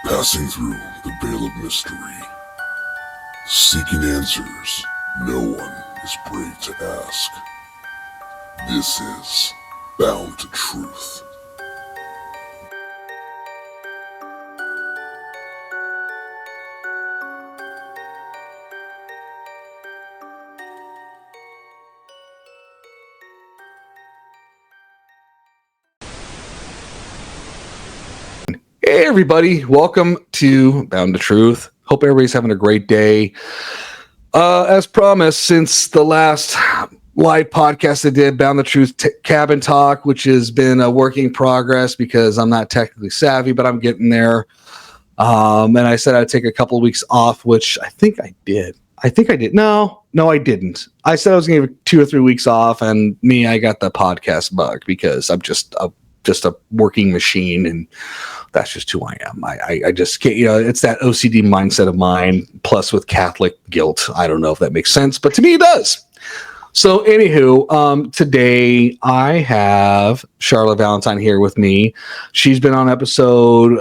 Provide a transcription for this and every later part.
Passing through the veil of mystery, seeking answers no one is brave to ask. This is Bound to Truth. Hey everybody, welcome to Bound to Truth. Hope everybody's having a great day. As promised, since the last live podcast I did, Bound to Truth Cabin Talk, which has been a working progress because I'm not technically savvy, but I'm getting there. And I said I'd take a couple of weeks off, which I think I did. No, I didn't. I said I was going to give 2 or 3 weeks off, and I got the podcast bug because I'm just a working machine, and that's just who I am. I just can't, it's that OCD mindset of mine, plus with Catholic guilt. I don't know if that makes sense, but to me it does. So anywho, today I have Sharla Valentine here with me. She's been on episode,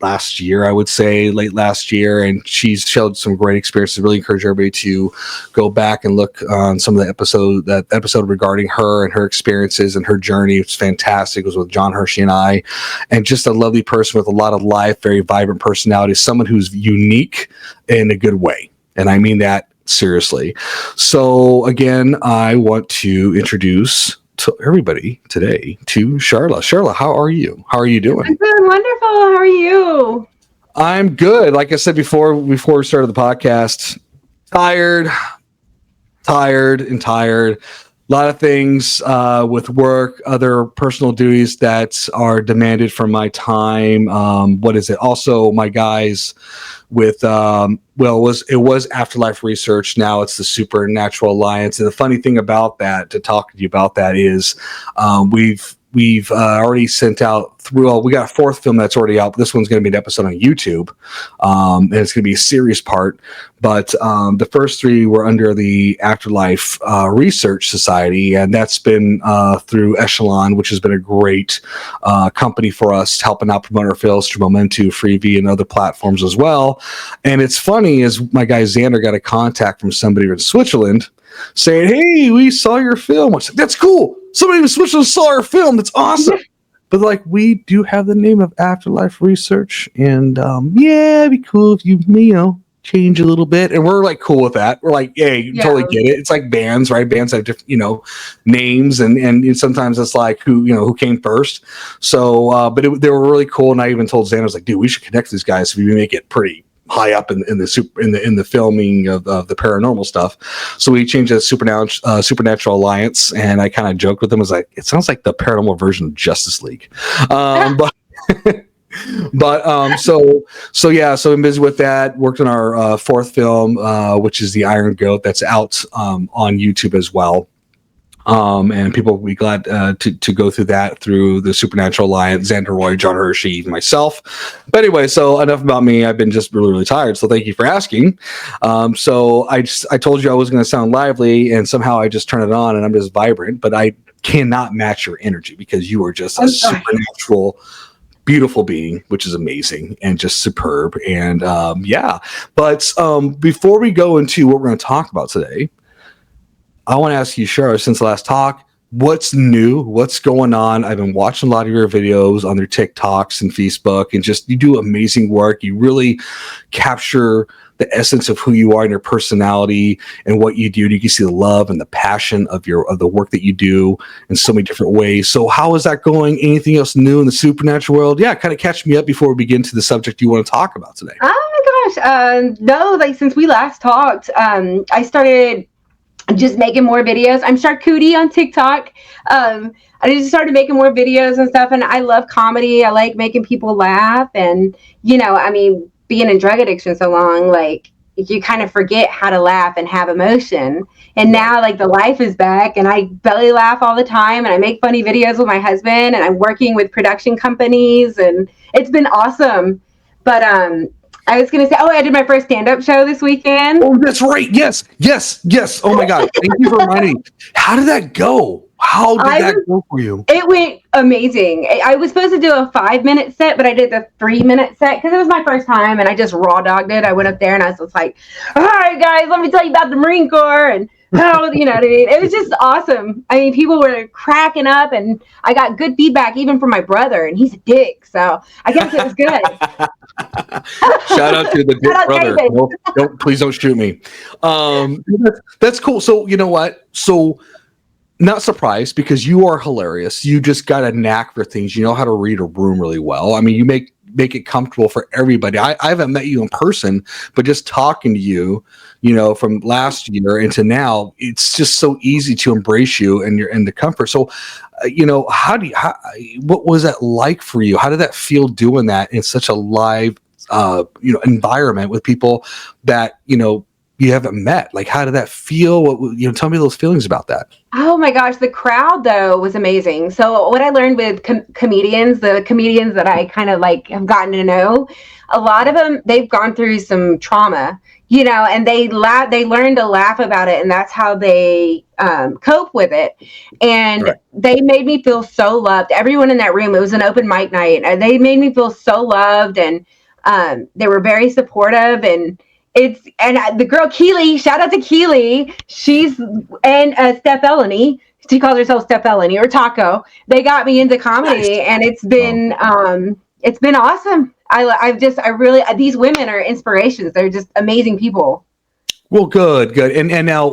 last year, I would say, late last year, and she's showed some great experiences. Really encourage everybody to go back and look on some of that episode regarding her and her experiences and her journey. It's fantastic. It was with John Hershey and I, and just a lovely person with a lot of life, very vibrant personality, someone who's unique in a good way. And I mean that seriously. So again, I want to introduce to everybody today to Sharla. Sharla, how are you? How are you doing? I'm doing wonderful. How are you? I'm good. Like I said before we started the podcast, tired. A lot of things with work, other personal duties that are demanded from my time. Also, my guys with it was Afterlife Research. Now it's the Supernatural Alliance. And the funny thing about that, to talk to you about that, is we've already sent out through. We got a 4th film that's already out. But this one's going to be an episode on YouTube, and it's going to be a series part. But the first 3 were under the Afterlife Research Society, and that's been through Echelon, which has been a great company for us, helping out promote our films through Momentu, Freevee, and other platforms as well. And it's funny, is my guy Xander got a contact from somebody in Switzerland saying, "Hey, we saw your film." I said, "That's cool. Somebody in Switzerland saw our film. That's awesome." But we do have the name of Afterlife Research, and it'd be cool if you change a little bit. And we're cool with that. We're totally get it. It's like bands, right? Bands have different, names, and sometimes it's who came first. So, but they were really cool. And I even told Xander, I was like, dude, we should connect these guys so we make it pretty high up in the filming of the paranormal stuff. So we changed it to Supernatural Alliance, and I kind of joked with them. I was like, it sounds like the paranormal version of Justice League. So I'm busy with that. Worked on our 4th film, which is The Iron Goat, that's out on YouTube as well. And people will be glad to go through that through the Supernatural Alliance, Xander Roy, John Hershey, myself. But anyway, so enough about me. I've been just really, really tired. So thank you for asking. So I told you I was going to sound lively, and somehow I just turn it on and I'm just vibrant, but I cannot match your energy because you are just a supernatural, beautiful being, which is amazing and just superb. And but before we go into what we're going to talk about today, I want to ask you, Sharla, since the last talk, what's new? What's going on? I've been watching a lot of your videos on their TikToks and Facebook, and just, you do amazing work. You really capture the essence of who you are and your personality and what you do. You can see the love and the passion of the work that you do in so many different ways. So how is that going? Anything else new in the supernatural world? Yeah, kind of catch me up before we begin to the subject you want to talk about today. Oh my gosh. No, since we last talked, I started just making more videos. I'm Charcuterie on TikTok. I just started making more videos and stuff, and I love comedy. I like making people laugh, and being in drug addiction so long, you kind of forget how to laugh and have emotion. And now the life is back, and I belly laugh all the time, and I make funny videos with my husband, and I'm working with production companies, and it's been awesome. But I was going to say, I did my first stand-up show this weekend. Oh, that's right. Yes. Oh my God. Thank you for reminding me. How did that go? How did that go for you? It went amazing. I was supposed to do a 5-minute set, but I did the 3-minute set because it was my first time, and I just raw dogged it. I went up there and I was just like, "All right, guys, let me tell you about the Marine Corps and how," you know what I mean? It was just awesome. I mean, people were cracking up, and I got good feedback even from my brother, and he's a dick, so I guess it was good. Shout out to the dick brother. No, please don't shoot me. That's cool. So you know what? So. Not surprised, because you are hilarious. You just got a knack for things. You know how to read a room really well. I mean, you make it comfortable for everybody. I haven't met you in person, but just talking to you, you know, from last year into now, it's just so easy to embrace you and the comfort. So, you know, what was that like for you? How did that feel doing that in such a live, environment with people that, you know, you haven't met? Like, how did that feel? Tell me those feelings about that. Oh my gosh, the crowd though was amazing. So what I learned with comedians, the comedians that I kind of like have gotten to know, a lot of them, they've gone through some trauma, you know, and they learn to laugh about it, and that's how they cope with it. And right. They made me feel so loved. Everyone in that room, it was an open mic night, and they made me feel so loved, and they were very supportive. And the girl Keely, shout out to Keely, and Steph Eleni, she calls herself Steph Eleni, or Taco. They got me into comedy, nice. And it's been awesome. These women are inspirations. They're just amazing people. Well, good. And now,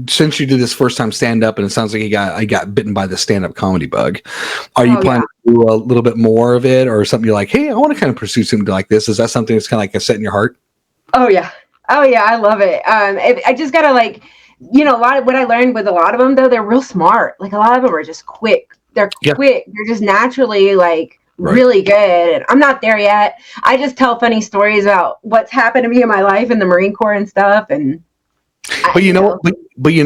since you did this first time stand up, and it sounds like I got bitten by the stand up comedy bug. Are you planning to do a little bit more of it, or something you're like, hey, I want to kind of pursue something like this? Is that something that's kind of like a set in your heart? Oh yeah, I love it. I just gotta a lot of what I learned with a lot of them though, they're real smart. Like a lot of them are just quick. They're quick. They're just naturally really good. And I'm not there yet. I just tell funny stories about what's happened to me in my life in the Marine Corps and stuff. And but you know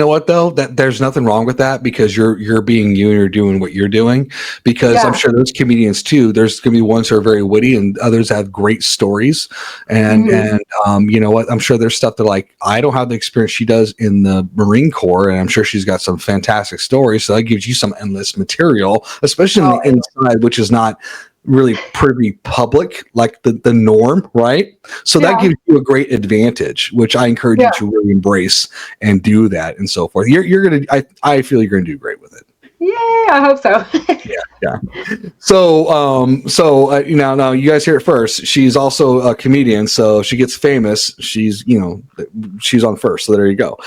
what though, that there's nothing wrong with that, because you're being you and you're doing what you're doing. Because I'm sure those comedians too, there's gonna be ones who are very witty and others have great stories. And you know what, I'm sure there's stuff that like I don't have the experience she does in the Marine Corps, and I'm sure she's got some fantastic stories. So that gives you some endless material, especially on the inside, which is not really pretty public, like the norm, right? So that gives you a great advantage, which I encourage you to really embrace and do that and so forth. I feel you're gonna do great with it. Yeah, I hope so. Yeah. So, now you guys hear it first. She's also a comedian, so she gets famous. She's on first. So there you go.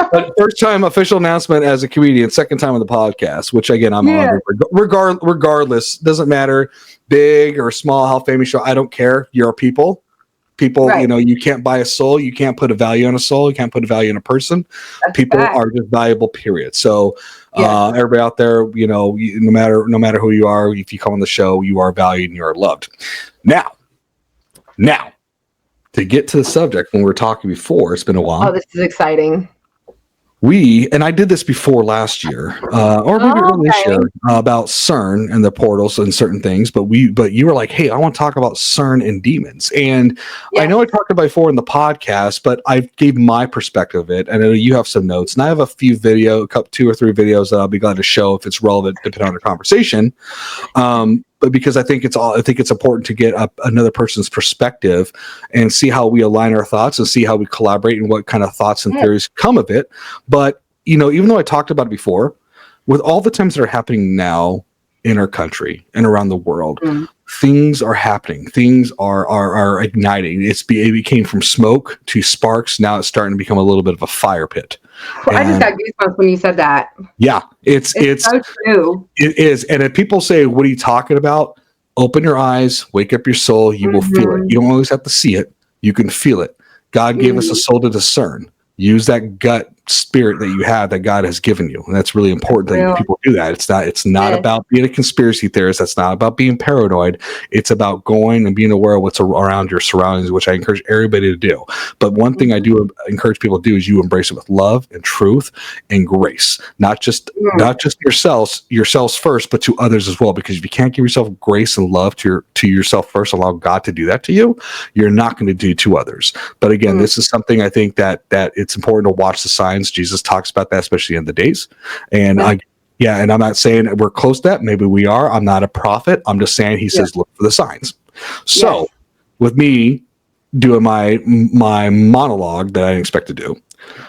But first time official announcement as a comedian, second time on the podcast, which again, I'm honored. Regardless, doesn't matter, big or small, how famous you are. I don't care. You're people. Right. You can't buy a soul. You can't put a value on a soul. You can't put a value on a person. That's people are just valuable, period. So everybody out there, no matter who you are, if you come on the show, you are valued and you are loved. Now, to get to the subject, when we were talking before, it's been a while. Oh, this is exciting. And I did this before last year, or maybe early this year, about Cern and the portals and certain things. But you were like, hey, I want to talk about Cern and demons. And I know I talked about it before in the podcast, but I gave my perspective of it. And I know you have some notes, and I have a few 2 or 3 videos that I'll be glad to show if it's relevant, depending on the conversation. But because I think it's important to get another person's perspective and see how we align our thoughts and see how we collaborate and what kind of thoughts and theories come of it. But, even though I talked about it before, with all the times that are happening now in our country and around the world, things are happening. Things are igniting. It became from smoke to sparks. Now it's starting to become a little bit of a fire pit. Well, I just got goosebumps when you said that. Yeah, it's so true. It is. And if people say, what are you talking about? Open your eyes, wake up your soul. You will feel it. You don't always have to see it. You can feel it. God gave us a soul to discern. Use that gut spirit that you have, that God has given you. And that's really important that people do that. It's not about being a conspiracy theorist. That's not about being paranoid. It's about going and being aware of what's around your surroundings, which I encourage everybody to do. But one thing I do encourage people to do is you embrace it with love and truth and grace, not just yourselves first, but to others as well. Because if you can't give yourself grace and love to yourself first, allow God to do that to you, you're not going to do to others. But again, this is something I think that it's important to watch the signs signs. Jesus talks about that, especially in the days. And Yeah. and I'm not saying we're close to that. Maybe we are. I'm not a prophet. I'm just saying he says, look for the signs. So Yes. with me doing my monologue that I didn't expect to do.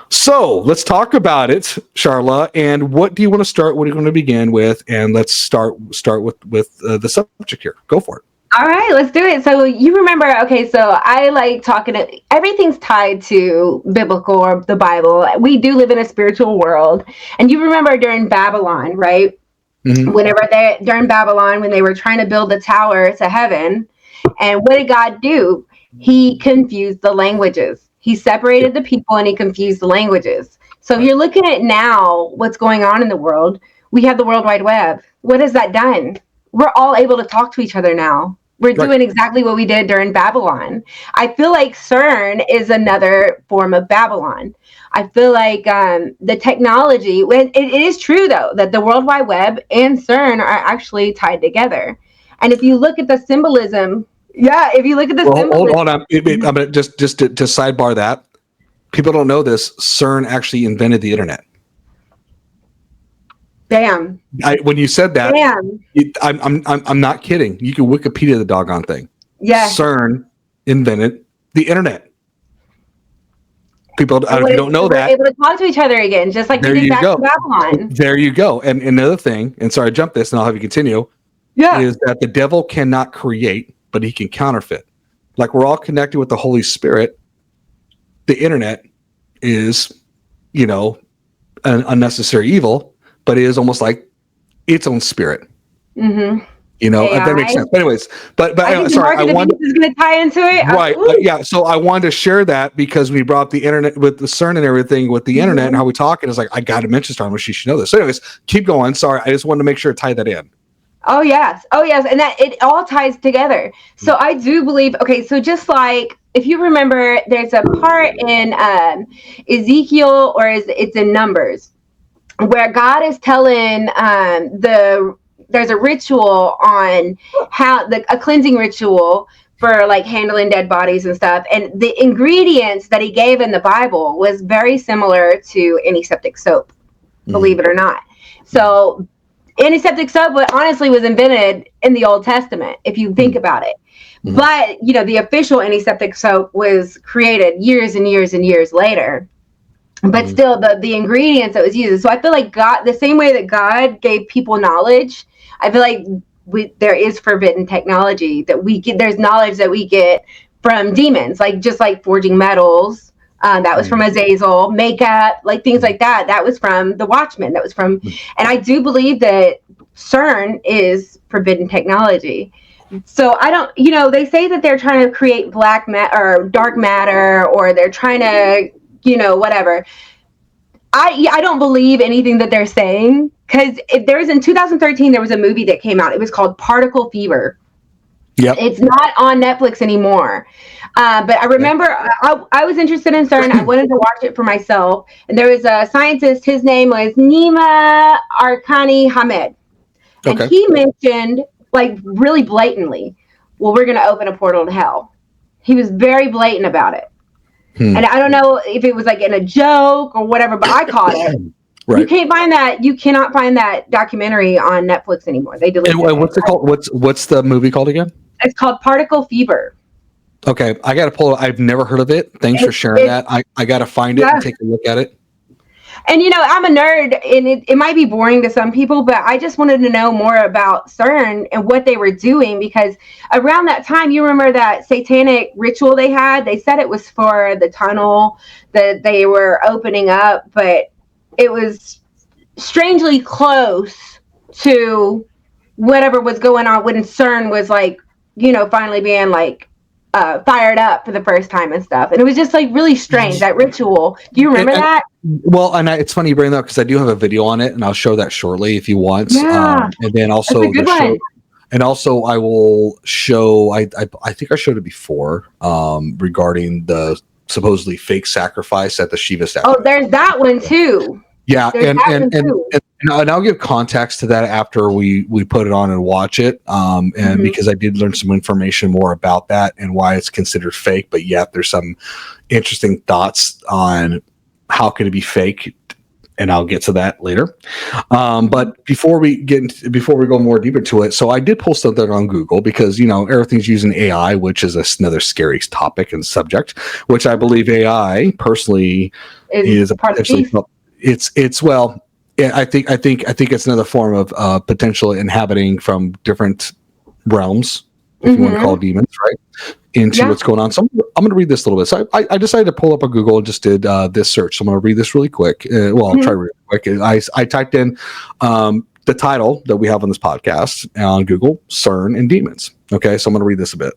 So let's talk about it, Sharla. And what do you want to start? What are you going to begin with? And let's start with the subject here. Go for it. All right, let's do it. So you remember, okay, so I like talking everything's tied to biblical or the Bible. We do live in a spiritual world. And you remember during Babylon, right? Mm-hmm. During Babylon, when they were trying to build the tower to heaven, and what did God do? He confused the languages. He separated the people and he confused the languages. So if you're looking at now what's going on in the world, we have the World Wide Web. What has that done? We're all able to talk to each other now. We're doing exactly what we did during Babylon. I feel like Cern is another form of Babylon. I feel like the technology, it is true though, that the World Wide Web and Cern are actually tied together. And if you look at the symbolism, symbolism. Hold on. I'm gonna just to sidebar that. People don't know this. CERN actually invented the internet. Damn. When you said that, Damn. I'm not kidding. You can Wikipedia the doggone thing. Yeah. CERN invented the internet. People, if you don't know that, we're able to talk to each other again, just like we did back in Babylon. There you go. And another thing, and sorry, I jumped this, and I'll have you continue. Yeah. Is that the devil cannot create, but he can counterfeit. Like we're all connected with the Holy Spirit. The internet is, an unnecessary evil, but it is almost like its own spirit. Mm-hmm. If that makes sense. But anyways, but I sorry, I wanted is going to tie into it. Right. Yeah. So I wanted to share that because we brought up the internet with the CERN and everything with the internet and how we talk. And it's like, I got to mention Star Wars. She should know this. So anyways, keep going. Sorry. I just wanted to make sure to tie that in. Oh, yes. And that it all ties together. So I do believe, okay, so just like, if you remember, there's a part in Ezekiel, or it's in Numbers, where God is telling there's a ritual on how a cleansing ritual for like handling dead bodies and stuff. And the ingredients that he gave in the Bible was very similar to antiseptic soap, believe it or not. So antiseptic soap honestly was invented in the Old Testament, if you think about it. Mm-hmm. But, the official antiseptic soap was created years and years and years later. But still, the ingredients that was used. So I feel like God, the same way that God gave people knowledge, I feel like there is forbidden technology that we get. There's knowledge that we get from demons, just like forging metals. That was from Azazel, makeup, like things like that. That was from the Watchmen. That was from, and I do believe that CERN is forbidden technology. So I don't, they say that they're trying to create black matter or dark matter, or they're trying to, whatever. I don't believe anything that they're saying, because in 2013, there was a movie that came out. It was called Particle Fever. Yep. It's not on Netflix anymore. But I remember I was interested in CERN. I wanted to watch it for myself. And there was a scientist, his name was Nima Arkani Hamed. And he mentioned, really blatantly, well, we're going to open a portal to hell. He was very blatant about it. And I don't know if it was in a joke or whatever, but I caught it. Right. You can't find that. You cannot find that documentary on Netflix anymore. They deleted it. What's it called? What's the movie called again? It's called Particle Fever. Okay, I got to pull it. I've never heard of it. Thanks for sharing that. I got to find it and take a look at it. And I'm a nerd, and it might be boring to some people, but I just wanted to know more about CERN and what they were doing, because around that time, you remember that satanic ritual they had? They said it was for the tunnel that they were opening up, but it was strangely close to whatever was going on when CERN was finally being fired up for the first time and stuff. And it was just really strange, that ritual. Do you remember that? Well, and it's funny you bring that up, because I do have a video on it, and I'll show that shortly if you want. Yeah. And then also the show, and also I will show, I think I showed it before, regarding the supposedly fake sacrifice at the Shiva statue. Oh, there's that one too. Yeah, and I'll give context to that after we put it on and watch it, and because I did learn some information more about that and why it's considered fake, but yet there's some interesting thoughts on how could it be fake? And I'll get to that later. But before we go more deep into it, so I did pull something on Google because everything's using AI, which is another scary topic and subject. Which I believe AI personally is potentially it's well. Yeah, I think it's another form of potentially inhabiting from different realms, if you want to call it demons, right? Into what's going on. So I'm going to read this a little bit. So I decided to pull up a Google and just did this search. So I'm going to read this really quick. I'll try to read it quick. I typed in the title that we have on this podcast on Google, Cern and demons. Okay, so I'm going to read this a bit.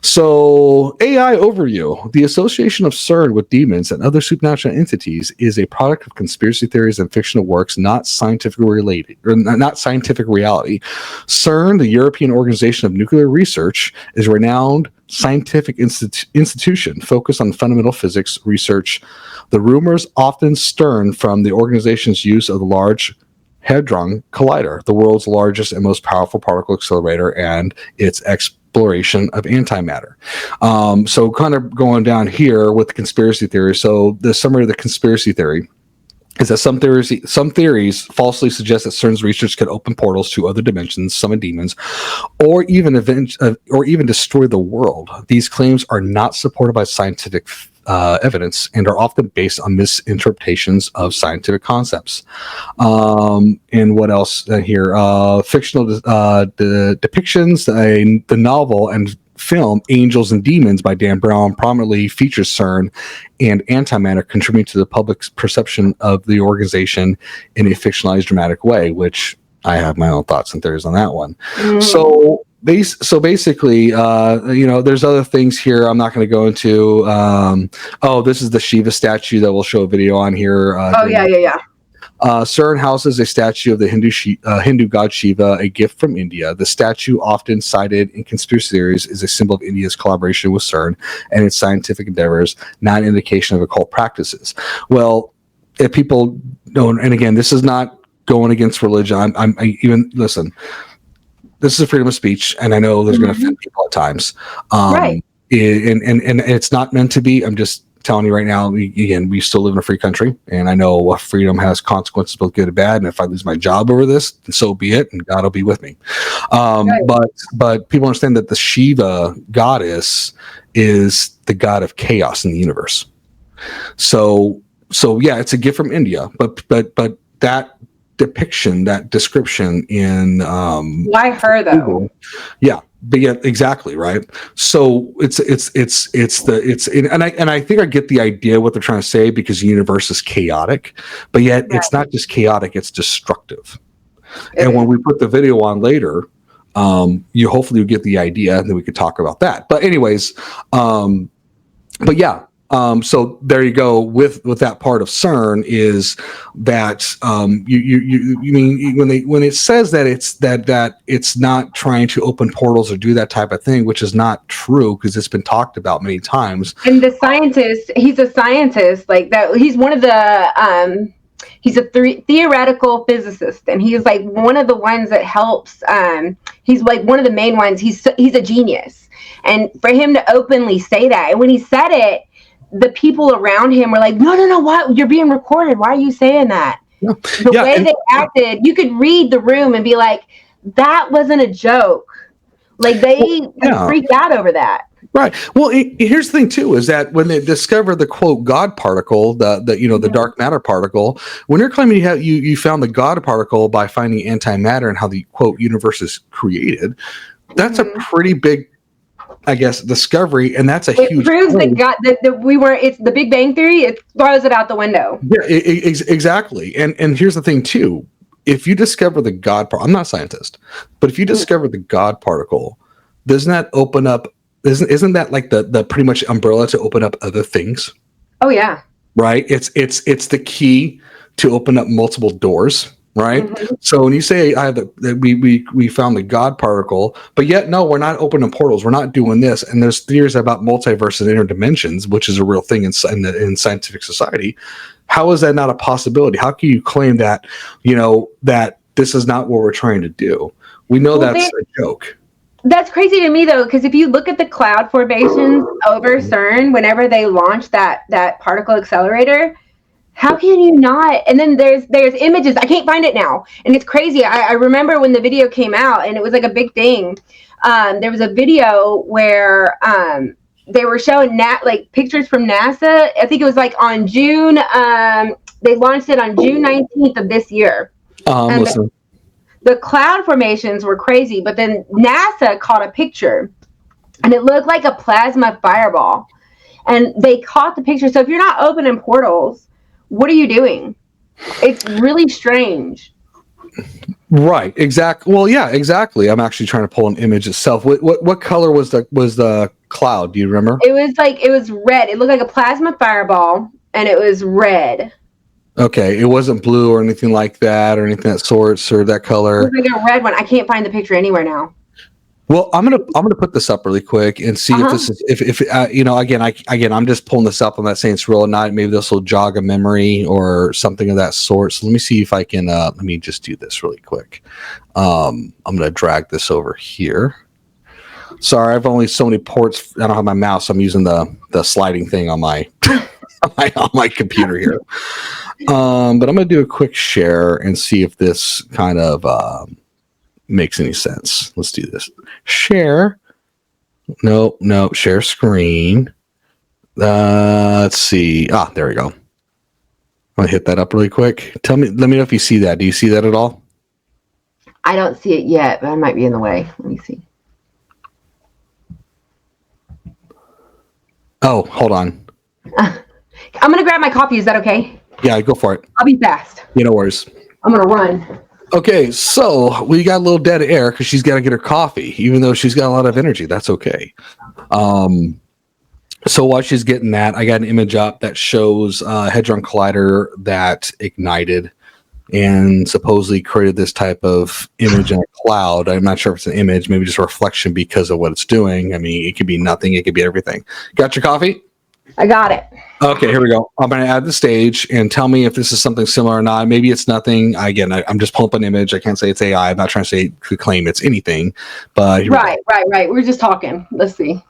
So, AI overview. The association of Cern with demons and other supernatural entities is a product of conspiracy theories and fictional works, not scientific reality. Cern, the European Organization of Nuclear Research, is a renowned scientific institution focused on fundamental physics research. The rumors often stem from the organization's use of the Large Hadron Collider, the world's largest and most powerful particle accelerator, and its exploration of antimatter. So kind of going down here with the conspiracy theory. So the summary of the conspiracy theory is that some theories falsely suggest that CERN's research could open portals to other dimensions, summon demons, or even destroy the world. These claims are not supported by scientific evidence and are often based on misinterpretations of scientific concepts. And what else here? Fictional depictions. The novel and film Angels and Demons by Dan Brown prominently features CERN and antimatter contributing to the public's perception of the organization in a fictionalized dramatic way, which I have my own thoughts and theories on that one. So basically, there's other things here I'm not going to go into. This is the Shiva statue that we'll show a video on here. CERN houses a statue of the Hindu god Shiva, a gift from India. The statue, often cited in conspiracy theories, is a symbol of India's collaboration with CERN and its scientific endeavors, not an indication of occult practices. Well, if people don't, and again, this is not going against religion. Listen. This is a freedom of speech, and I know there's going to offend people at times. Right. And it's not meant to be. I'm just telling you right now, we still live in a free country, and I know freedom has consequences, both good and bad. And if I lose my job over this, then so be it, and God will be with me. But people understand that the Shiva goddess is the god of chaos in the universe. So yeah, it's a gift from India, but that depiction, that description in why her though? Yeah, but yeah, exactly, right. So I think I get the idea what they're trying to say, because the universe is chaotic, but yet it's not just chaotic, it's destructive. And when we put the video on later, you hopefully get the idea, and then we could talk about that. But anyways, but yeah. So there you go with that part of CERN, is that you mean when it says that it's not trying to open portals or do that type of thing, which is not true, because it's been talked about many times. And the scientist, he's a scientist like that. He's one of the he's a theoretical physicist, and he's like one of the ones that helps. He's like one of the main ones. He's a genius, and for him to openly say that, and when he said it, the people around him were like, no, what? You're being recorded. Why are you saying that? The way they acted, you could read the room and be like, that wasn't a joke. Like they freaked out over that. Right. Well, here's the thing too, is that when they discovered the quote God particle, the dark matter particle, when they're claiming you found the God particle by finding antimatter and how the quote universe is created, that's a pretty big, I guess, discovery, and that's huge. It proves that we were. It's the Big Bang Theory. It throws it out the window. Yeah, exactly. And here's the thing too: if you discover the God particle, I'm not a scientist, but if you discover the God particle, doesn't that open up? Isn't that like the pretty much umbrella to open up other things? Oh yeah. Right. It's the key to open up multiple doors. Right. Mm-hmm. So when you say we found the God particle, but yet no, we're not opening portals. We're not doing this. And there's theories about multiverse and interdimensions, which is a real thing in scientific society. How is that not a possibility? How can you claim that that this is not what we're trying to do? We know that's a joke. That's crazy to me though, because if you look at the cloud formations over CERN, whenever they launched that particle accelerator, How can you not? And then there's images. I can't find it now, and it's crazy. I remember when the video came out, and it was like a big thing. There was a video where they were showing like pictures from NASA. I think it was like on June. They launched it on June 19th of this year. And the cloud formations were crazy, but then NASA caught a picture, and it looked like a plasma fireball. And they caught the picture. So if you're not opening portals, what are you doing? It's really strange. Right. Exactly. Well, yeah, exactly. I'm actually trying to pull an image itself. What color was the cloud? Do you remember? It was red. It looked like a plasma fireball, and it was red. Okay. It wasn't blue or anything like that, or anything that sorts or that color. It was like a red one. I can't find the picture anywhere now. Well, I'm gonna put this up really quick and see if this is if again I'm just pulling this up. I'm not saying it's real or not. Maybe this will jog a memory or something of that sort. So let me see if I can. Let me just do this really quick. I'm gonna drag this over here. Sorry, I've only so many ports. I don't have my mouse. I'm using the sliding thing on my on my computer here. But I'm gonna do a quick share and see if this kind of makes any sense. Let's do this. Share. No, share screen. Let's see. There we go. I'm gonna hit that up really quick. Let me know if you see that. Do you see that at all? I don't see it yet, but I might be in the way. Let me see. Oh, hold on. I'm gonna grab my coffee. Is that okay? Yeah, go for it. I'll be fast. No worries. I'm gonna run. Okay, so we got a little dead air because she's got to get her coffee, even though she's got a lot of energy. That's okay. So while she's getting that, I got an image up that shows a Hadron Collider that ignited and supposedly created this type of image in a cloud. I'm not sure if it's an image, maybe just a reflection because of what it's doing. I mean, it could be nothing. It could be everything. Got your coffee? I got it. Okay, here we go. I'm going to add the stage and tell me if this is something similar or not. Maybe it's nothing. Again, I'm just pulling up an image. I can't say it's AI. I'm not trying to claim it's anything. But right. We're just talking. Let's see.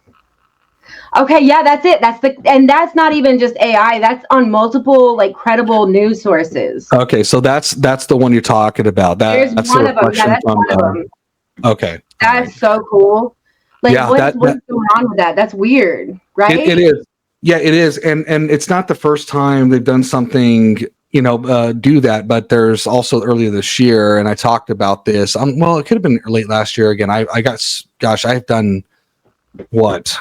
Okay, yeah, that's it. And that's not even just AI. That's on multiple like credible news sources. Okay, so that's the one you're talking about. There's one of them. Yeah, that's one of them. Okay. That's so cool. Like, yeah, what's going on with that? That's weird, right? It is. Yeah, it is, and it's not the first time they've done something, do that. But there's also earlier this year, and I talked about this. Well, it could have been late last year. Again, I've done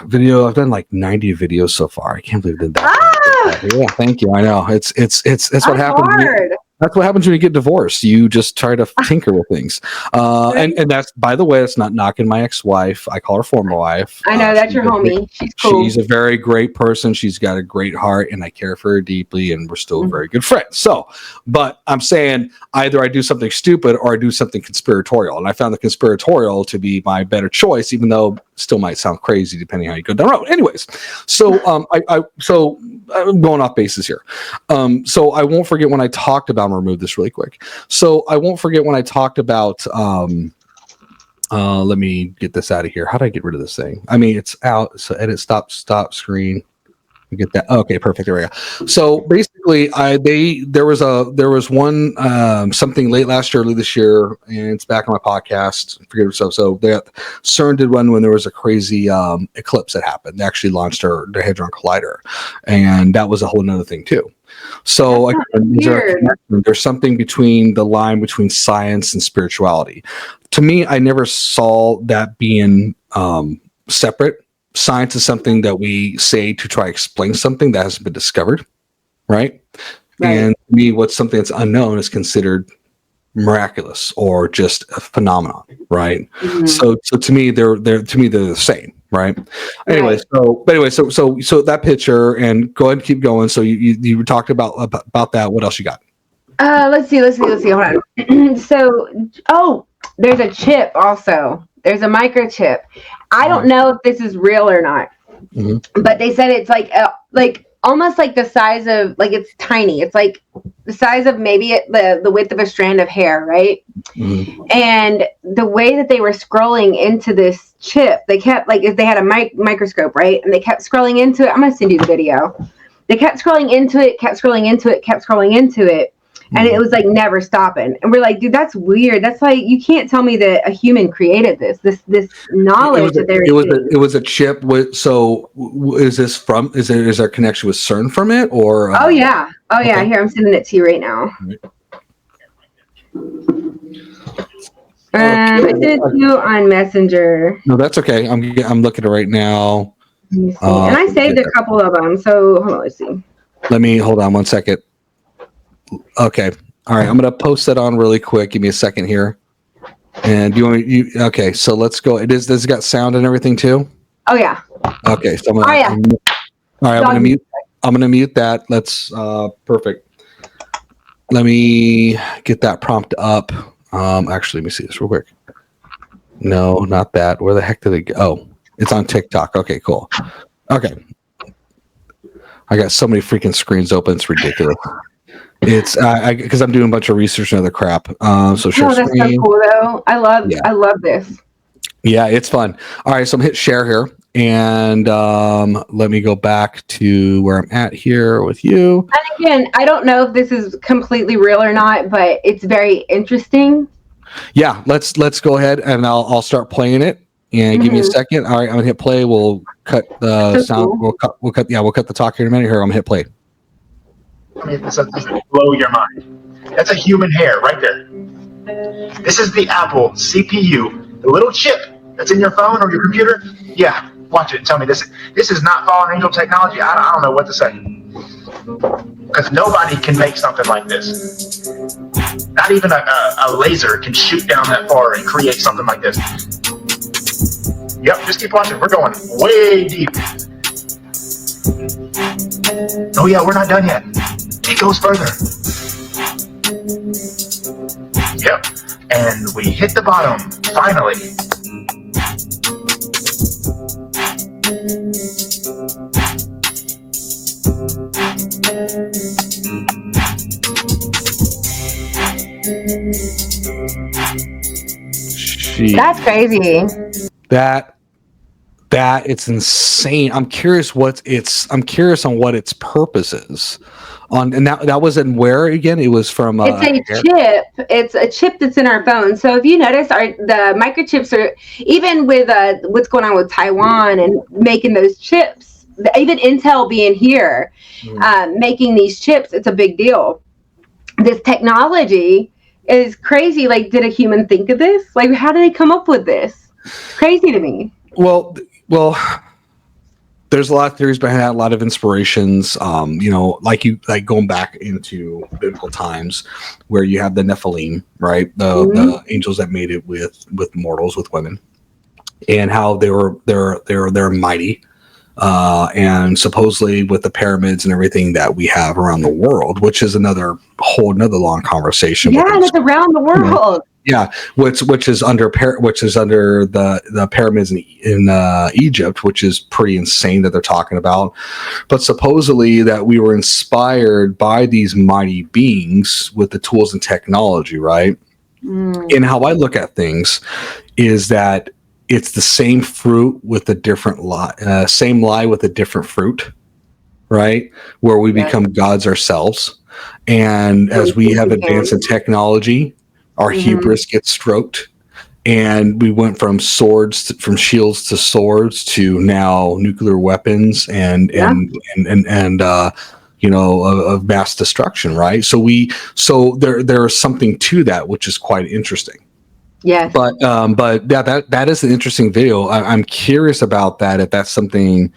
video? I've done like 90 videos so far. I can't believe I did that. Yeah, thank you. I know it's what happens. That's what happens when you get divorced. You just try to tinker with things. And that's, by the way, it's not knocking my ex-wife. I call her former wife. I know, that's your homie. She's cool. She's a very great person. She's got a great heart, and I care for her deeply, and we're still very good friends. So, but I'm saying either I do something stupid or I do something conspiratorial. And I found the conspiratorial to be my better choice, even though it still might sound crazy depending how you go down the road. Anyways, so I'm going off bases here. So I won't forget when I talked about, remove this really quick. So I won't forget when I talked about, let me get this out of here. How do I get rid of this thing? I mean, it's out. So edit, stop screen. Get that. Okay, perfect. There we go. So basically, there was one something late last year, early this year, and it's back on my podcast. Forget it. So that Cern did one when there was a crazy eclipse that happened. They actually launched their Hadron Collider, and that was a whole nother thing too. So there's something between the line between science and spirituality. To me, I never saw that being separate. Science is something that we say to try to explain something that hasn't been discovered, right? And to me, what's something that's unknown is considered miraculous or just a phenomenon, right? Mm-hmm. So to me, they're the same, right? Anyway, so that picture, and go ahead and keep going. So you talked about that. What else you got? Let's see. Hold on. So, there's a chip also. There's a microchip. I don't know if this is real or not, but they said it's like almost like the size of, like, it's tiny. It's like the size of maybe the width of a strand of hair, right? Mm-hmm. And the way that they were scrolling into this chip, they kept, like, if they had a microscope, right? And they kept scrolling into it. I'm going to send you the video. they kept scrolling into it, kept scrolling into it, kept scrolling into it. And it was like never stopping. And we're like, dude, that's weird. That's like, you can't tell me that a human created this knowledge that they're it was a chip with, so is this from, is there a connection with CERN from it, or? Oh yeah. Okay. Here, I'm sending it to you right now. I sent it to you on Messenger. No, that's okay. I'm looking at it right now. Let me see. And I saved a couple of them. So hold on, let's see. Hold on 1 second. Okay. All right. I'm going to post that on really quick. Give me a second here. And okay. So let's go. Does it got sound and everything too? Oh yeah. Okay. So all right. I'm going to mute that. Let's, perfect. Let me get that prompt up. Actually, let me see this real quick. No, not that. Where the heck did it go? Oh, it's on TikTok. Okay, cool. Okay. I got so many freaking screens open. It's ridiculous. It's because I'm doing a bunch of research and other crap. So share that's screen. so cool though. I love this. Yeah, it's fun. All right, so I'm hit share here, and let me go back to where I'm at here with you. And again, I don't know if this is completely real or not, but it's very interesting. Yeah, let's go ahead and I'll start playing it. And give me a second. All right, I'm gonna hit play. We'll cut the sound. Cool. We'll cut the talk here in a minute. Here, I'm gonna hit play. I mean, this will blow your mind. That's a human hair right there. This is the Apple CPU, the little chip that's in your phone or your computer. Yeah, watch it and tell me this is not fallen angel technology. I don't know what to say. Because nobody can make something like this. Not even a laser can shoot down that far and create something like this. Yep, just keep watching. We're going way deep. Oh yeah, we're not done yet. It goes further. Yep, and we hit the bottom, finally. That's crazy. That it's insane. I'm curious on what its purpose is. And that was in where again? It was from it's a chip. It's a chip that's in our phone. So if you notice, the microchips are, even with what's going on with Taiwan and making those chips, even Intel being here, making these chips, it's a big deal. This technology is crazy. Like, did a human think of this? Like, how did they come up with this? Crazy to me. Well, there's a lot of theories behind that, a lot of inspirations. Like going back into biblical times, where you have the Nephilim, right? The angels that made it with mortals, with women, and how they're mighty. And supposedly with the pyramids and everything that we have around the world, which is another long conversation. Yeah, and it's around the world. Yeah, which is under the pyramids in Egypt, which is pretty insane that they're talking about. But supposedly that we were inspired by these mighty beings with the tools and technology, right? And how I look at things is that it's the same fruit with a different lie, same lie with a different fruit, right? Where we become gods ourselves, and as we have advanced in technology, our hubris gets stroked, and we went from shields to swords to now nuclear weapons and of mass destruction, right? So there's something to that, which is quite interesting. Yeah. But that is an interesting video. I'm curious about that. If that's something,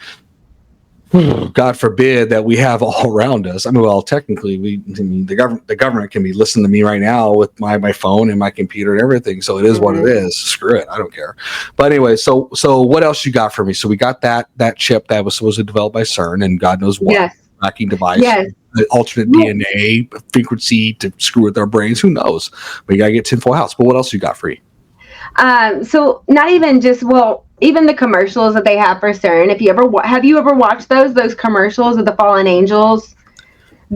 God forbid, that we have all around us. I mean, well, technically, the government can be listening to me right now with my phone and my computer and everything. So it is what it is. Screw it, I don't care. But anyway, so what else you got for me? So we got that chip that was supposedly developed by CERN, and God knows what. Yes. Tracking device. Yes. The alternate DNA frequency to screw with our brains. Who knows? But you gotta get tinfoil house. But what else you got for you? So not even just, even the commercials that they have for CERN. If you ever have you ever watched those commercials of the fallen angels?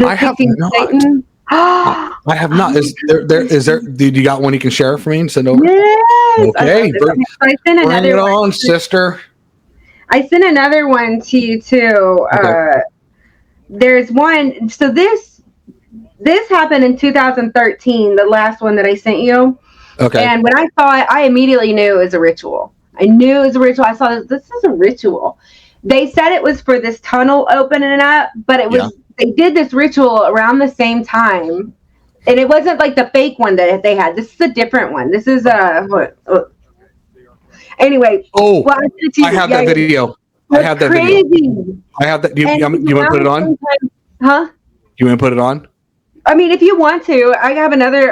I have not. Satan? I have not. Is there? Did you got one you can share for me and send over? Yes. Okay. Bring it on, sister. I sent another one to you too. Okay. there's one. So this happened in 2013, the last one that I sent you. Okay. And when I saw it, I immediately knew it was a ritual. I knew it was a ritual. I saw this is a ritual. They said it was for this tunnel opening up, but it was they did this ritual around the same time. And it wasn't like the fake one that they had. This is a different one. This is anyway. Oh, well, I have that video. I have that crazy. video. I have that. Do you want to put it on? Huh? Do you want to put it on? I mean, if you want to, I have another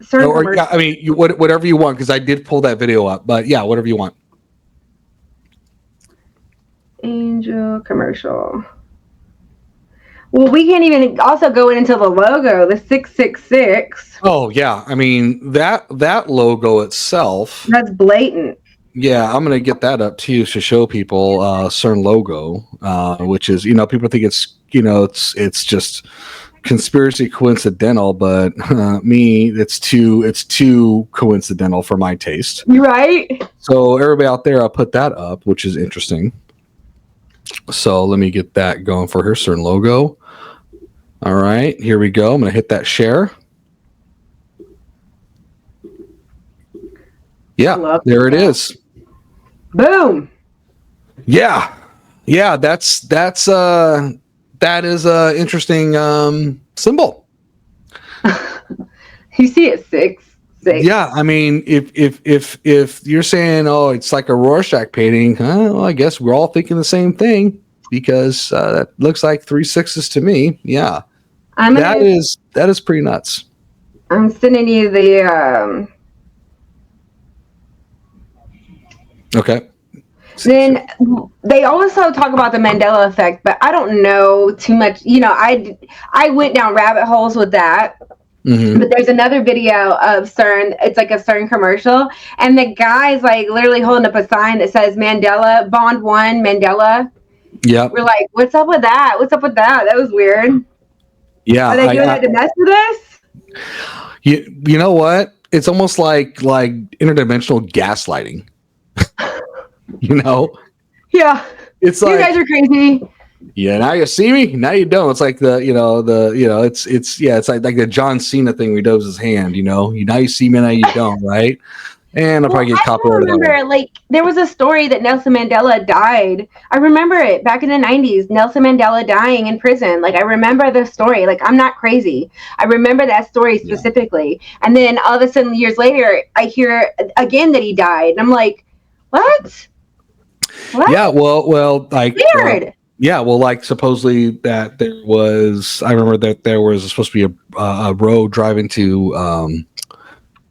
Cern commercial. I mean, whatever you want, because I did pull that video up. But yeah, whatever you want. Angel commercial. Well, we can't even also go into the logo, the 666. Oh yeah, I mean that logo itself. That's blatant. Yeah, I'm gonna get that up too to show people Cern logo, which is people think it's it's just conspiracy coincidental, but me it's too coincidental for my taste. Right. So everybody out there, I'll put that up, which is interesting. So let me get that going for her Cern logo. All right, here we go. I'm going to hit that share. Yeah, there it is. Boom. Yeah. Yeah, that is a interesting symbol. You see it 6. Yeah, I mean, if you're saying, oh, it's like a Rorschach painting, well, I guess we're all thinking the same thing because that looks like 3 6s to me. Yeah, that is pretty nuts. I'm sending you the. Okay. Then they also talk about the Mandela effect, but I don't know too much. I went down rabbit holes with that. Mm-hmm. But there's another video of Cern. It's like a Cern commercial, and the guy's like literally holding up a sign that says Mandela Bond 1 Mandela. Yeah, we're like, what's up with that? What's up with that? That was weird. Yeah, are they doing that to mess with us? You know what? It's almost like interdimensional gaslighting. Yeah, it's like you guys are crazy. Yeah, now you see me, now you don't. It's like it's like the John Cena thing where he does his hand, now you see me, now you don't, right? And I'll probably get copyrighted. I remember, like, there was a story that Nelson Mandela died. I remember it back in the 90s, Nelson Mandela dying in prison. Like, I remember the story. Like, I'm not crazy. I remember that story specifically. Yeah. And then all of a sudden, years later, I hear again that he died. And I'm like, what? Yeah, well, like... Weird. Yeah, well, like supposedly that I remember that there was supposed to be a road driving to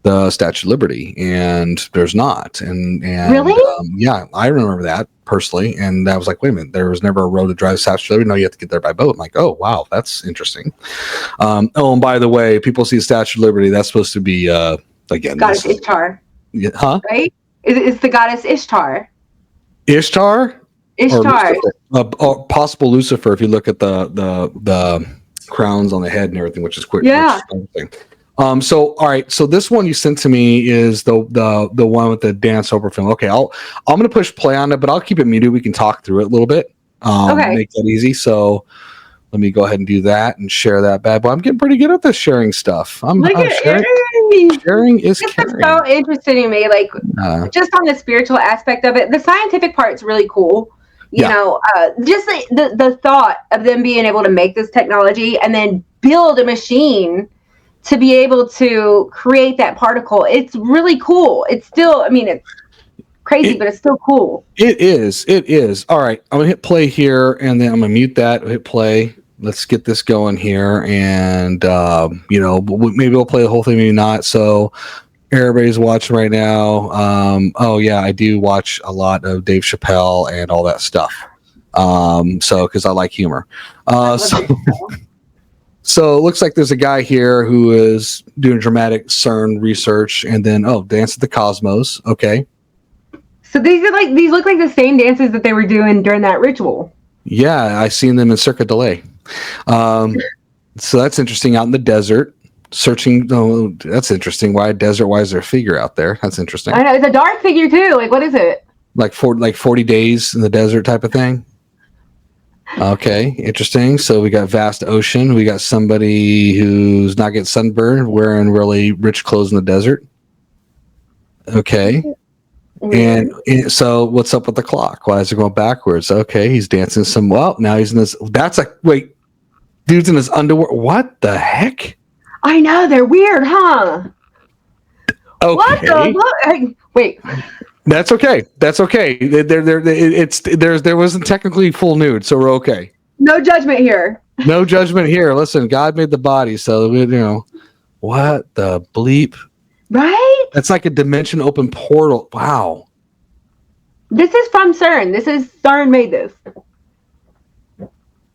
the Statue of Liberty, and there's not. And really? Yeah, I remember that personally, and I was like, wait a minute, there was never a road to drive to Statue of Liberty. No, you have to get there by boat. I'm like, oh wow, that's interesting. And by the way, people see Statue of Liberty. That's supposed to be again goddess Ishtar. Yeah, huh? Right? It's the goddess Ishtar. Ishtar. Ishtar. Or possible Lucifer if you look at the crowns on the head and everything, which is quick. Yeah. So all right. So this one you sent to me is the one with the Dan Soper film. Okay, I'm gonna push play on it, but I'll keep it muted. We can talk through it a little bit. Okay. Make that easy. So let me go ahead and do that and share that bad boy. I'm getting pretty good at this sharing stuff. Sharing is caring. So interesting to me, like just on the spiritual aspect of it. The scientific part's really cool. Just the thought of them being able to make this technology and then build a machine to be able to create that particle. It's really cool. It's still, it's crazy, but it's still cool. It is. All right. I'm going to hit play here and then I'm going to mute that, hit play. Let's get this going here. And, maybe we'll play the whole thing, maybe not. So everybody's watching right now. Oh yeah, I do watch a lot of Dave Chappelle and all that stuff. Because I like humor. So it looks like there's a guy here who is doing dramatic CERN research, and then Dance of the Cosmos. Okay. So these look like the same dances that they were doing during that ritual. Yeah, I seen them in Cirque du Soleil. So that's interesting. Out in the desert. Searching. Oh, that's interesting. Why a desert? Why is there a figure out there? That's interesting. I know it's a dark figure too. Like, what is it? Like 40 days in the desert type of thing. Okay, interesting. So we got vast ocean. We got somebody who's not getting sunburned, wearing really rich clothes in the desert. Okay. Weird. And so what's up with the clock? Why is it going backwards? Okay, he's dancing some. Well, now he's in this. That's like, wait, dude's in his underwear. What the heck? I know, they're weird, huh? What Okay. the wait. That's okay. That's okay. There wasn't technically full nude, so we're okay. No judgment here. No judgment here. Listen, God made the body, so what the bleep? Right? That's like a dimension open portal. Wow. This is from Cern. Cern made this.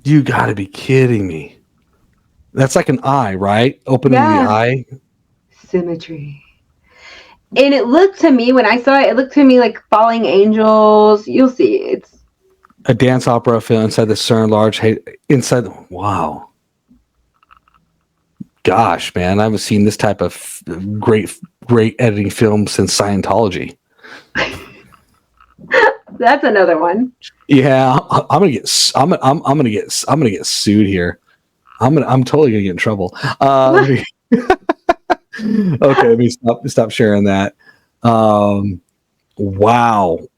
You got to be kidding me. That's like an eye, right? Opening the eye. Symmetry. And it looked to me, when I saw it, it looked to me like falling angels. You'll see. It's a dance opera film inside the Cern large inside. Wow. Gosh, man, I haven't seen this type of great editing film since Scientology. That's another one. Yeah, I'm gonna get sued here. I'm totally gonna get in trouble. Okay, let me stop sharing that. Wow.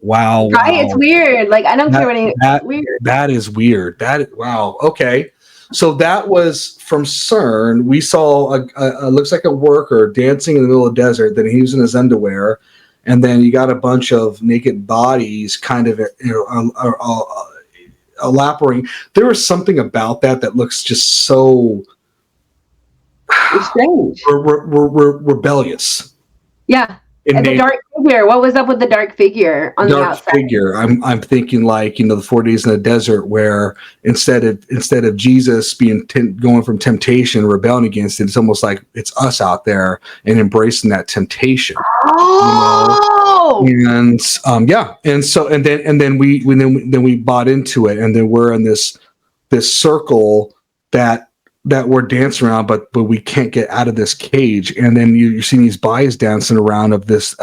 Right? It's weird. Like, I don't care what it's weird. That is weird. Wow. Okay. So that was from Cern. We saw a looks like a worker dancing in the middle of the desert. Then he was in his underwear, and then you got a bunch of naked bodies kind of elaborating. There was something about that looks just so strange. We're rebellious. Yeah. And the dark figure. What was up with the dark figure on the outside? Dark figure. I'm thinking like, the 4 days in the desert, where instead of Jesus going from temptation, rebelling against it, it's almost like it's us out there and embracing that temptation. Oh. And then we bought into it, and then we're in this circle that we're dancing around, but we can't get out of this cage. And then you see these bodies dancing around of this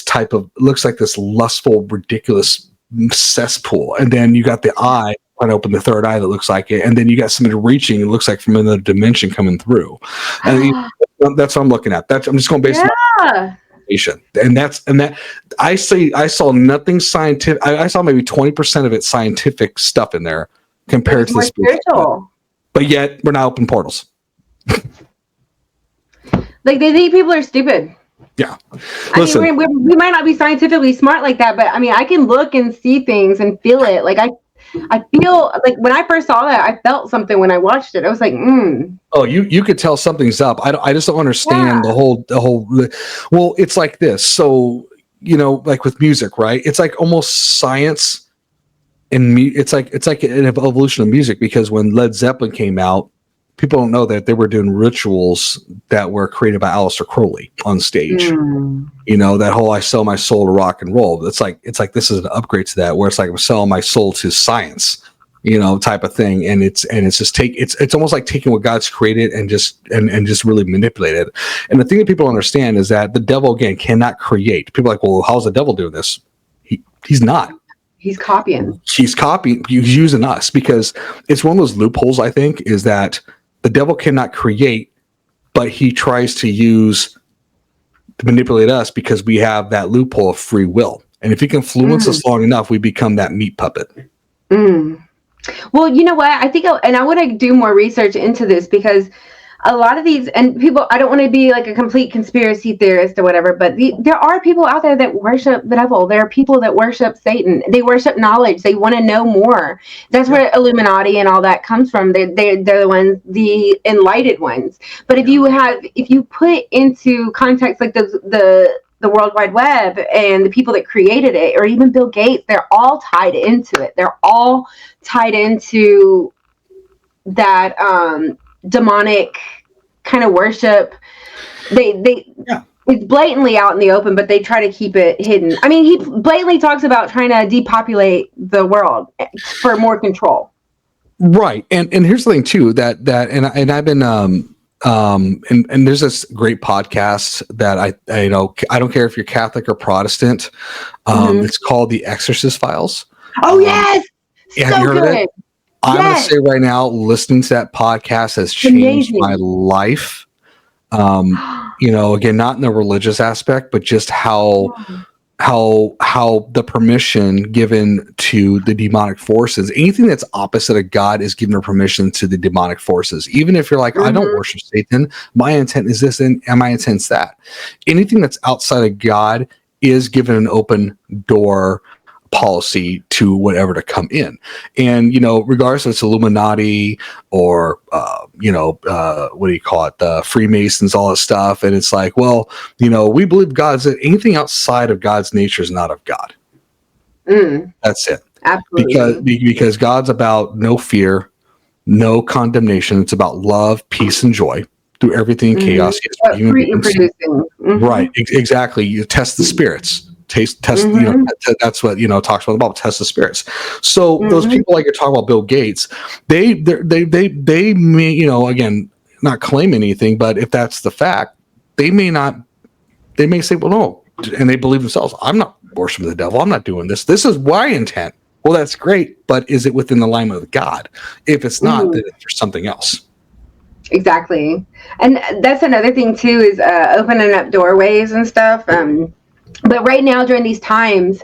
type of, looks like this lustful, ridiculous cesspool. And then you got the eye, trying to open the third eye that looks like it. And then you got somebody reaching, it looks like from another dimension coming through. And that's what I'm looking at. I'm just going based on and that I saw nothing scientific. I saw maybe 20% of it scientific stuff in there compared to the spiritual. But yet we're not open portals. Like, they think people are stupid. Yeah. Listen, I mean, we might not be scientifically smart like that, but I mean, I can look and see things and feel it. Like, I feel like when I first saw that, I felt something when I watched it. I was like, Oh, you could tell something's up. I just don't understand the whole. Well, it's like this. So, like with music, right? It's like almost science. And it's like an evolution of music, because when Led Zeppelin came out, people don't know that they were doing rituals that were created by Aleister Crowley on stage. That whole "I sell my soul to rock and roll." It's like this is an upgrade to that, where it's like I'm selling my soul to science, type of thing. And it's just it's almost like taking what God's created and just really manipulate it. And the thing that people don't understand is that the devil, again, cannot create. People are like, well, how's the devil doing this? He's not. He's copying. He's using us, because it's one of those loopholes, I think, is that the devil cannot create, but he tries to manipulate us, because we have that loophole of free will. And if he can influence us long enough, we become that meat puppet. Well, you know what? I think, and I want to do more research into this, because a lot of these, and people, I don't want to be like a complete conspiracy theorist or whatever, but there are people out there that worship the devil. There are people that worship Satan. They worship knowledge. They want to know more. That's where Illuminati and all that comes from. They're the ones, the enlightened ones. But if you put into context, like the World Wide Web and the people that created it, or even Bill Gates, they're all tied into it. They're all tied into that demonic kind of worship. It's blatantly out in the open, but they try to keep it hidden. I mean, he blatantly talks about trying to depopulate the world for more control. Right. And here's the thing too, that I've been and there's this great podcast that I don't care if you're Catholic or Protestant. It's called The Exorcist Files. Oh, yes. Have you heard of it? I'm going to say right now, listening to that podcast has changed my life. Again, not in the religious aspect, but just how the permission given to the demonic forces, anything that's opposite of God is given a permission to the demonic forces. Even if you're like, I don't worship Satan, my intent is this and my intent's that. Anything that's outside of God is given an open door policy to whatever to come in. And regardless if it's Illuminati or what do you call it, the Freemasons, all that stuff, and it's like, well, we believe anything outside of God's nature is not of God. That's it. Absolutely. Because God's about no fear, no condemnation. It's about love, peace, and joy through everything chaos. Right, exactly. You test the spirits. Test. That's what talks about the Bible. Test the spirits. So those people, like you're talking about, Bill Gates, they may again not claim anything, but if that's the fact, they may say, well, no, and they believe themselves. I'm not worshiping the devil. I'm not doing this. This is my intent. Well, that's great, but is it within the alignment of God? If it's not, then it's for something else. Exactly, and that's another thing too, is opening up doorways and stuff. But right now, during these times,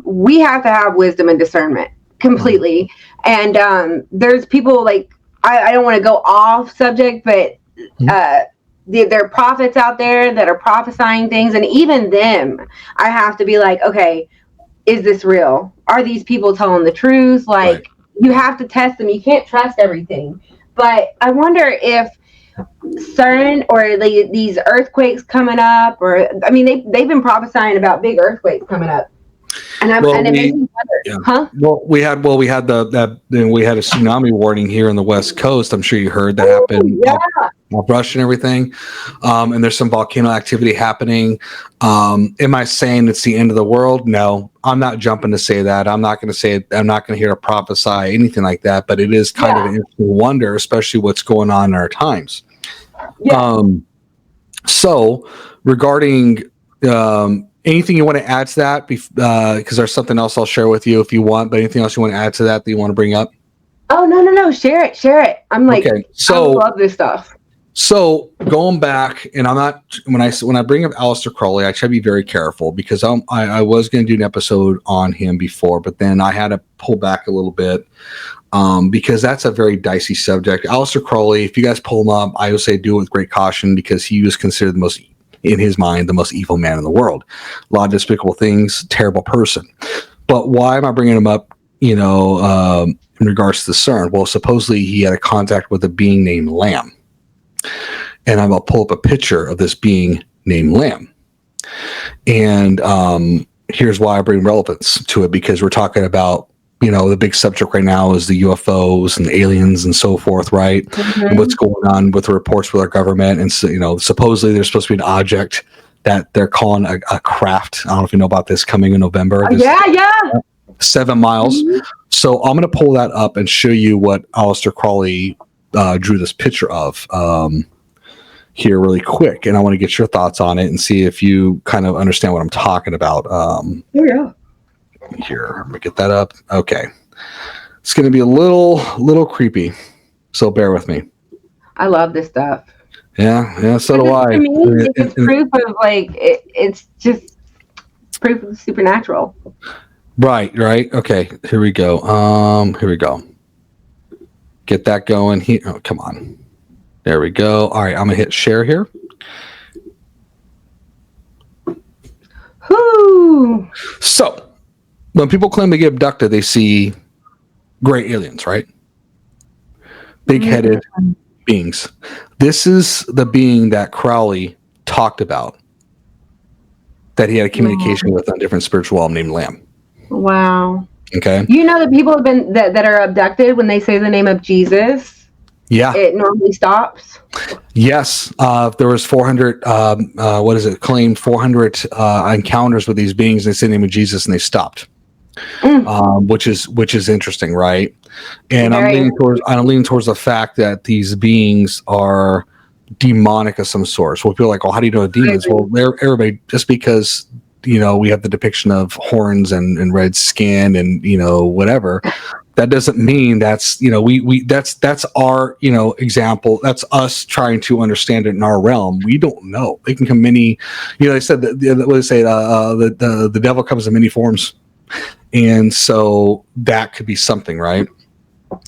we have to have wisdom and discernment completely. And there's people like, I don't want to go off subject, but there are prophets out there that are prophesying things. And even them, I have to be like, okay, is this real? Are these people telling the truth? Like, you have to test them. You can't trust everything. But I wonder if Cern or these earthquakes coming up, or they've been prophesying about big earthquakes coming up, and it makes me wonder, huh? Well, we had we had a tsunami warning here on the West Coast. I'm sure you heard that happened. Russia and everything, and there's some volcano activity happening. Am I saying it's the end of the world? No, I'm not jumping to say that. I'm not going to say it. I'm not going to hear to prophesy anything like that. But it is kind of an interesting wonder, especially what's going on in our times. So regarding anything you want to add to that, because there's something else I'll share with you if you want. But anything else you want to add to that you want to bring up? Oh no, share it. I'm like, okay, so I love this stuff. So going back, and I'm not when I bring up Aleister Crowley, I try to be very careful because I was going to do an episode on him before, but then I had to pull back a little bit because that's a very dicey subject. Aleister Crowley, if you guys pull him up, I would say do it with great caution because he was considered in his mind, the most evil man in the world. A lot of despicable things, terrible person. But why am I bringing him up? In regards to the Cern, well, supposedly he had a contact with a being named Lamb. And I'm going to pull up a picture of this being named Lamb. And here's why I bring relevance to it, because we're talking about, the big subject right now is the UFOs and the aliens and so forth, right? And what's going on with the reports with our government. And, so, supposedly there's supposed to be an object that they're calling a craft. I don't know if you know about this, coming in November. 7 miles. So I'm going to pull that up and show you what Aleister Crowley drew this picture of here really quick, and I want to get your thoughts on it and see if you kind of understand what I'm talking about. Here, let me get that up. Okay, it's going to be a little creepy, so bear with me. I love this stuff. Yeah, so do I. To me, it's proof of it's just proof of the supernatural. Right. Okay, here we go. Get that going here. Oh, come on. There we go. All right, I'm gonna hit share here. Whoo! So, when people claim they get abducted, they see gray aliens, right? Big-headed beings. This is the being that Crowley talked about, that he had a communication with on a different spiritual realm named Lamb. Wow. Okay. You know that people have been that are abducted when they say the name of Jesus. Yeah. It normally stops. Yes. There was 400, claimed 400 encounters with these beings. They said the name of Jesus and they stopped, which is interesting, right? And I'm leaning towards the fact that these beings are demonic of some sort. So people are like, well, how do you know demons? Well, everybody, just because we have the depiction of horns and red skin and whatever. That doesn't mean that's that's our example. That's us trying to understand it in our realm. We don't know. They can come many. They said that what they say the devil comes in many forms, and so that could be something, right?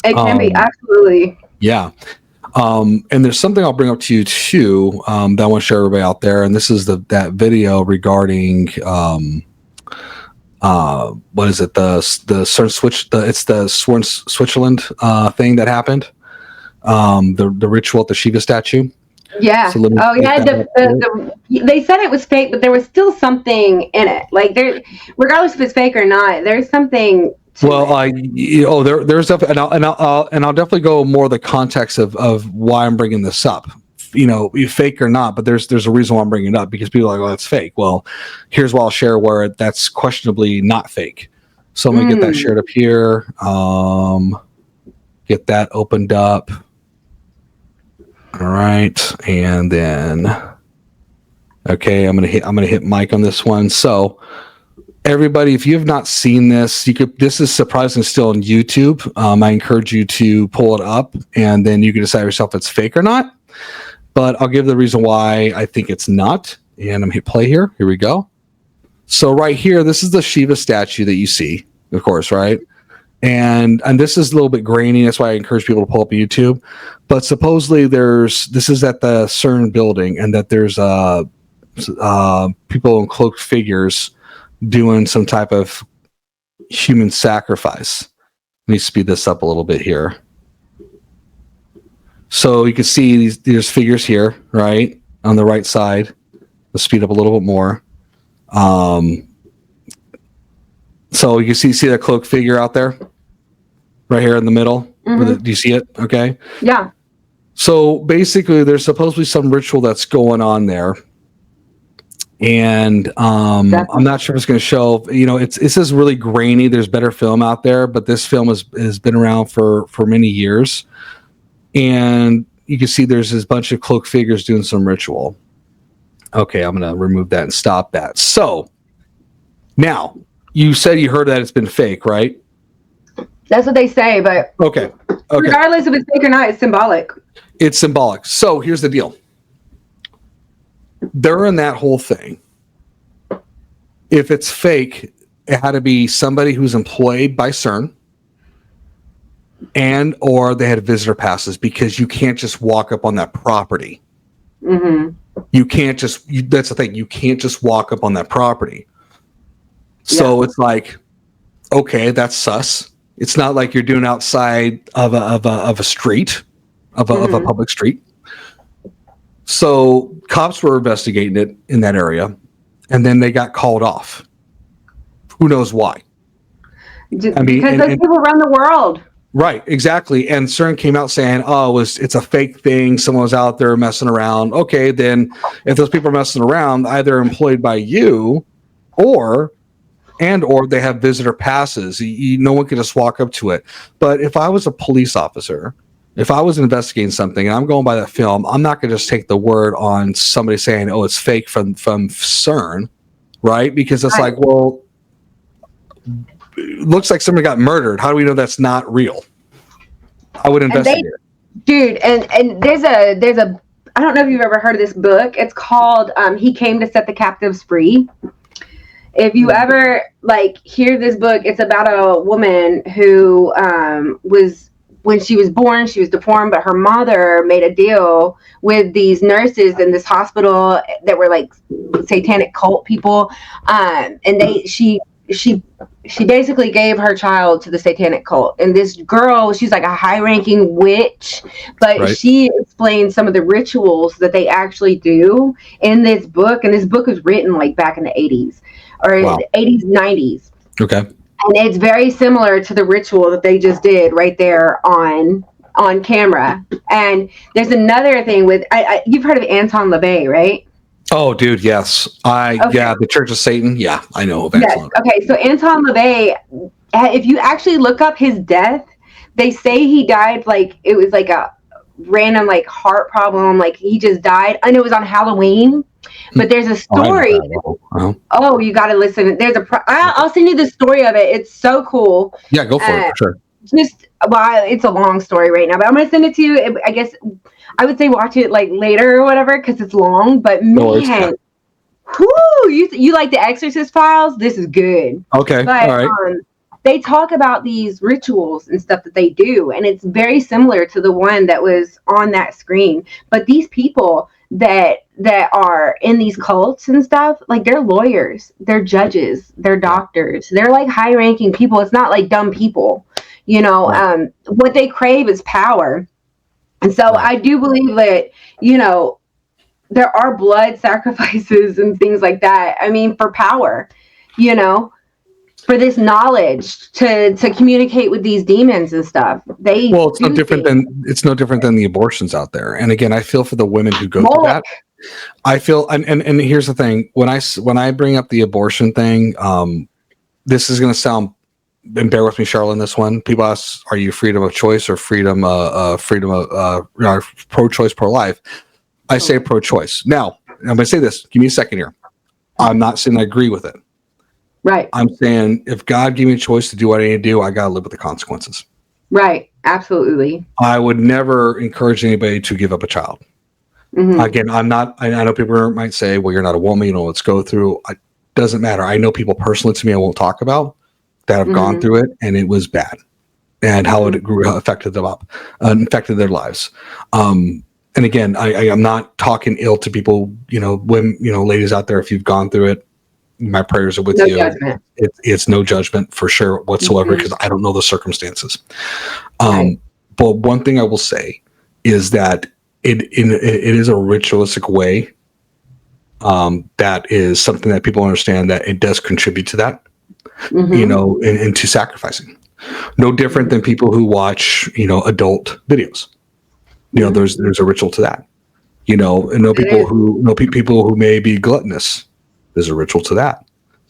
It can be, absolutely. Yeah. And there's something I'll bring up to you too that I want to share everybody out there, and this is that video regarding what is it? The Cern switch. It's the Switzerland thing that happened. The ritual at the Shiva statue. Yeah. So they said it was fake, but there was still something in it. Like regardless if it's fake or not, there's something. Well, there's definitely, and I'll definitely go more the context of why I'm bringing this up. Fake or not, but there's a reason why I'm bringing it up, because people are like, "Oh, that's fake." Well, here's what I'll share where that's questionably not fake. So I'm gonna get that shared up here. Get that opened up. All right, and then okay, I'm gonna hit Mike on this one. So everybody, if you have not seen this, this is surprisingly still on YouTube. I encourage you to pull it up, and then you can decide yourself if it's fake or not. But I'll give the reason why I think it's not. And I'm going to hit play here. Here we go. So right here, this is the Shiva statue that you see, of course, right? And this is a little bit grainy. That's why I encourage people to pull up YouTube. But supposedly this is at the Cern building, and that there's people in cloaked figures doing some type of human sacrifice. Let me speed this up a little bit here. So you can see these figures here, right, on the right side. Let's speed up a little bit more. So you can see that cloaked figure out there, right here in the middle. Do you see it? Okay. Yeah. So basically, there's supposedly some ritual that's going on there, and I'm not sure if it's going to show. This is really grainy. There's better film out there, but this film has been around for many years. And you can see there's this bunch of cloaked figures doing some ritual. Okay, I'm going to remove that and stop that. So, now, you said you heard that it's been fake, right? That's what they say, but okay. Regardless if it's fake or not, it's symbolic. It's symbolic. So, here's the deal. During that whole thing, if it's fake, it had to be somebody who's employed by Cern, and or they had visitor passes, because you can't just walk up on that property. You can't just that's the thing, you can't just walk up on that property. So it's like, okay, that's sus. It's not like you're doing outside of a street, of a public street. So cops were investigating it in that area, and then they got called off. Who knows why? Because those people run the world. Right, exactly. And Cern came out saying, "Oh, it's a fake thing. Someone was out there messing around." Okay, then if those people are messing around, either employed by you, or they have visitor passes. No one can just walk up to it. But if I was a police officer, if I was investigating something and I'm going by that film, I'm not going to just take the word on somebody saying, "Oh, it's fake from Cern," right? Because it's like, well, it looks like somebody got murdered. How do we know that's not real? I would investigate it. Dude, and there's a I don't know if you've ever heard of this book. It's called He Came to Set the Captives Free. If you ever hear this book, it's about a woman who was, when she was born, she was deformed, but her mother made a deal with these nurses in this hospital that were like satanic cult people, and she basically gave her child to the satanic cult. And this girl, she's like a high-ranking witch, but she explains some of the rituals that they actually do in this book. And this book was written back in the 80s or 80s, 90s. Okay. And it's very similar to the ritual that they just did right there on camera. And there's another thing with, you've heard of Anton LaVey, right? Oh, dude, yes. Yeah, the Church of Satan. Yeah, I know of Anton. Yes. Okay, so Anton LaVey, if you actually look up his death, they say he died it was random like heart problem, like he just died. I know it was on Halloween, but there's a story. Oh, you got to listen. There's I'll send you the story of it. It's so cool. Yeah, go for it, for sure. Just it's a long story right now, but I'm gonna send it to you. I guess I would say watch it like later or whatever because it's long. But man, you like the Exorcist files? This is good. Okay, but, all right. They talk about these rituals and stuff that they do, and it's very similar to the one that was on that screen. But these people that are in these cults and stuff, like they're lawyers, they're judges, they're doctors, they're like high-ranking people. It's not like dumb people. Right. What they crave is power. And so I do believe that, there are blood sacrifices and things like that. I mean, for power, for this knowledge to communicate with these demons and stuff. It's no different than the abortions out there. And again, I feel for the women who go through that. I feel, and here's the thing, when I bring up the abortion thing, this is going to sound, and bear with me, Sharla, in this one. People ask, are you freedom of choice or freedom of pro-choice, pro-life? I say pro-choice. Now, I'm going to say this. Give me a second here. I'm not saying I agree with it. Right. I'm saying if God gave me a choice to do what I need to do, I got to live with the consequences. Right. Absolutely. I would never encourage anybody to give up a child. Mm-hmm. Again, I know people might say, well, you're not a woman, you know, let's go through. It doesn't matter. I know people personally to me I won't talk about that have gone through it, and it was bad, and how it affected them infected their lives. And again, I am not talking ill to people, women, ladies out there. If you've gone through it, my prayers are with you. Judgment. It's no judgment for sure whatsoever, because I don't know the circumstances. Right. But one thing I will say is that it is a ritualistic way. That is something that people understand that it does contribute to that. Into sacrificing. No different than people who watch, adult videos. There's a ritual to that. And people who may be gluttonous. There's a ritual to that.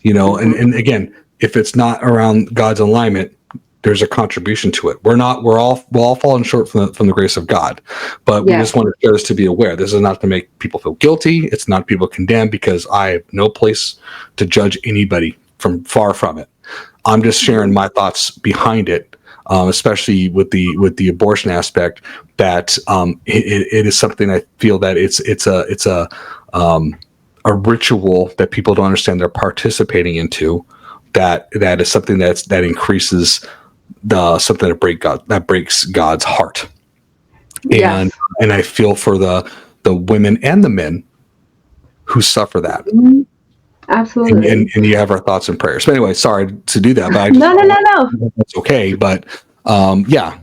And again, if it's not around God's alignment, there's a contribution to it. We're all falling short from the grace of God, but we just want to share this to be aware. This is not to make people feel guilty. It's not people condemned, because I have no place to judge anybody. Far from it. I'm just sharing my thoughts behind it, especially with the abortion aspect. That it is something I feel that it's a ritual that people don't understand they're participating into. That is something that increases something that breaks God's heart. And I feel for the women and the men who suffer that. Mm-hmm. Absolutely. And you have our thoughts and prayers. But anyway, sorry to do that. But No. That's okay. But yeah.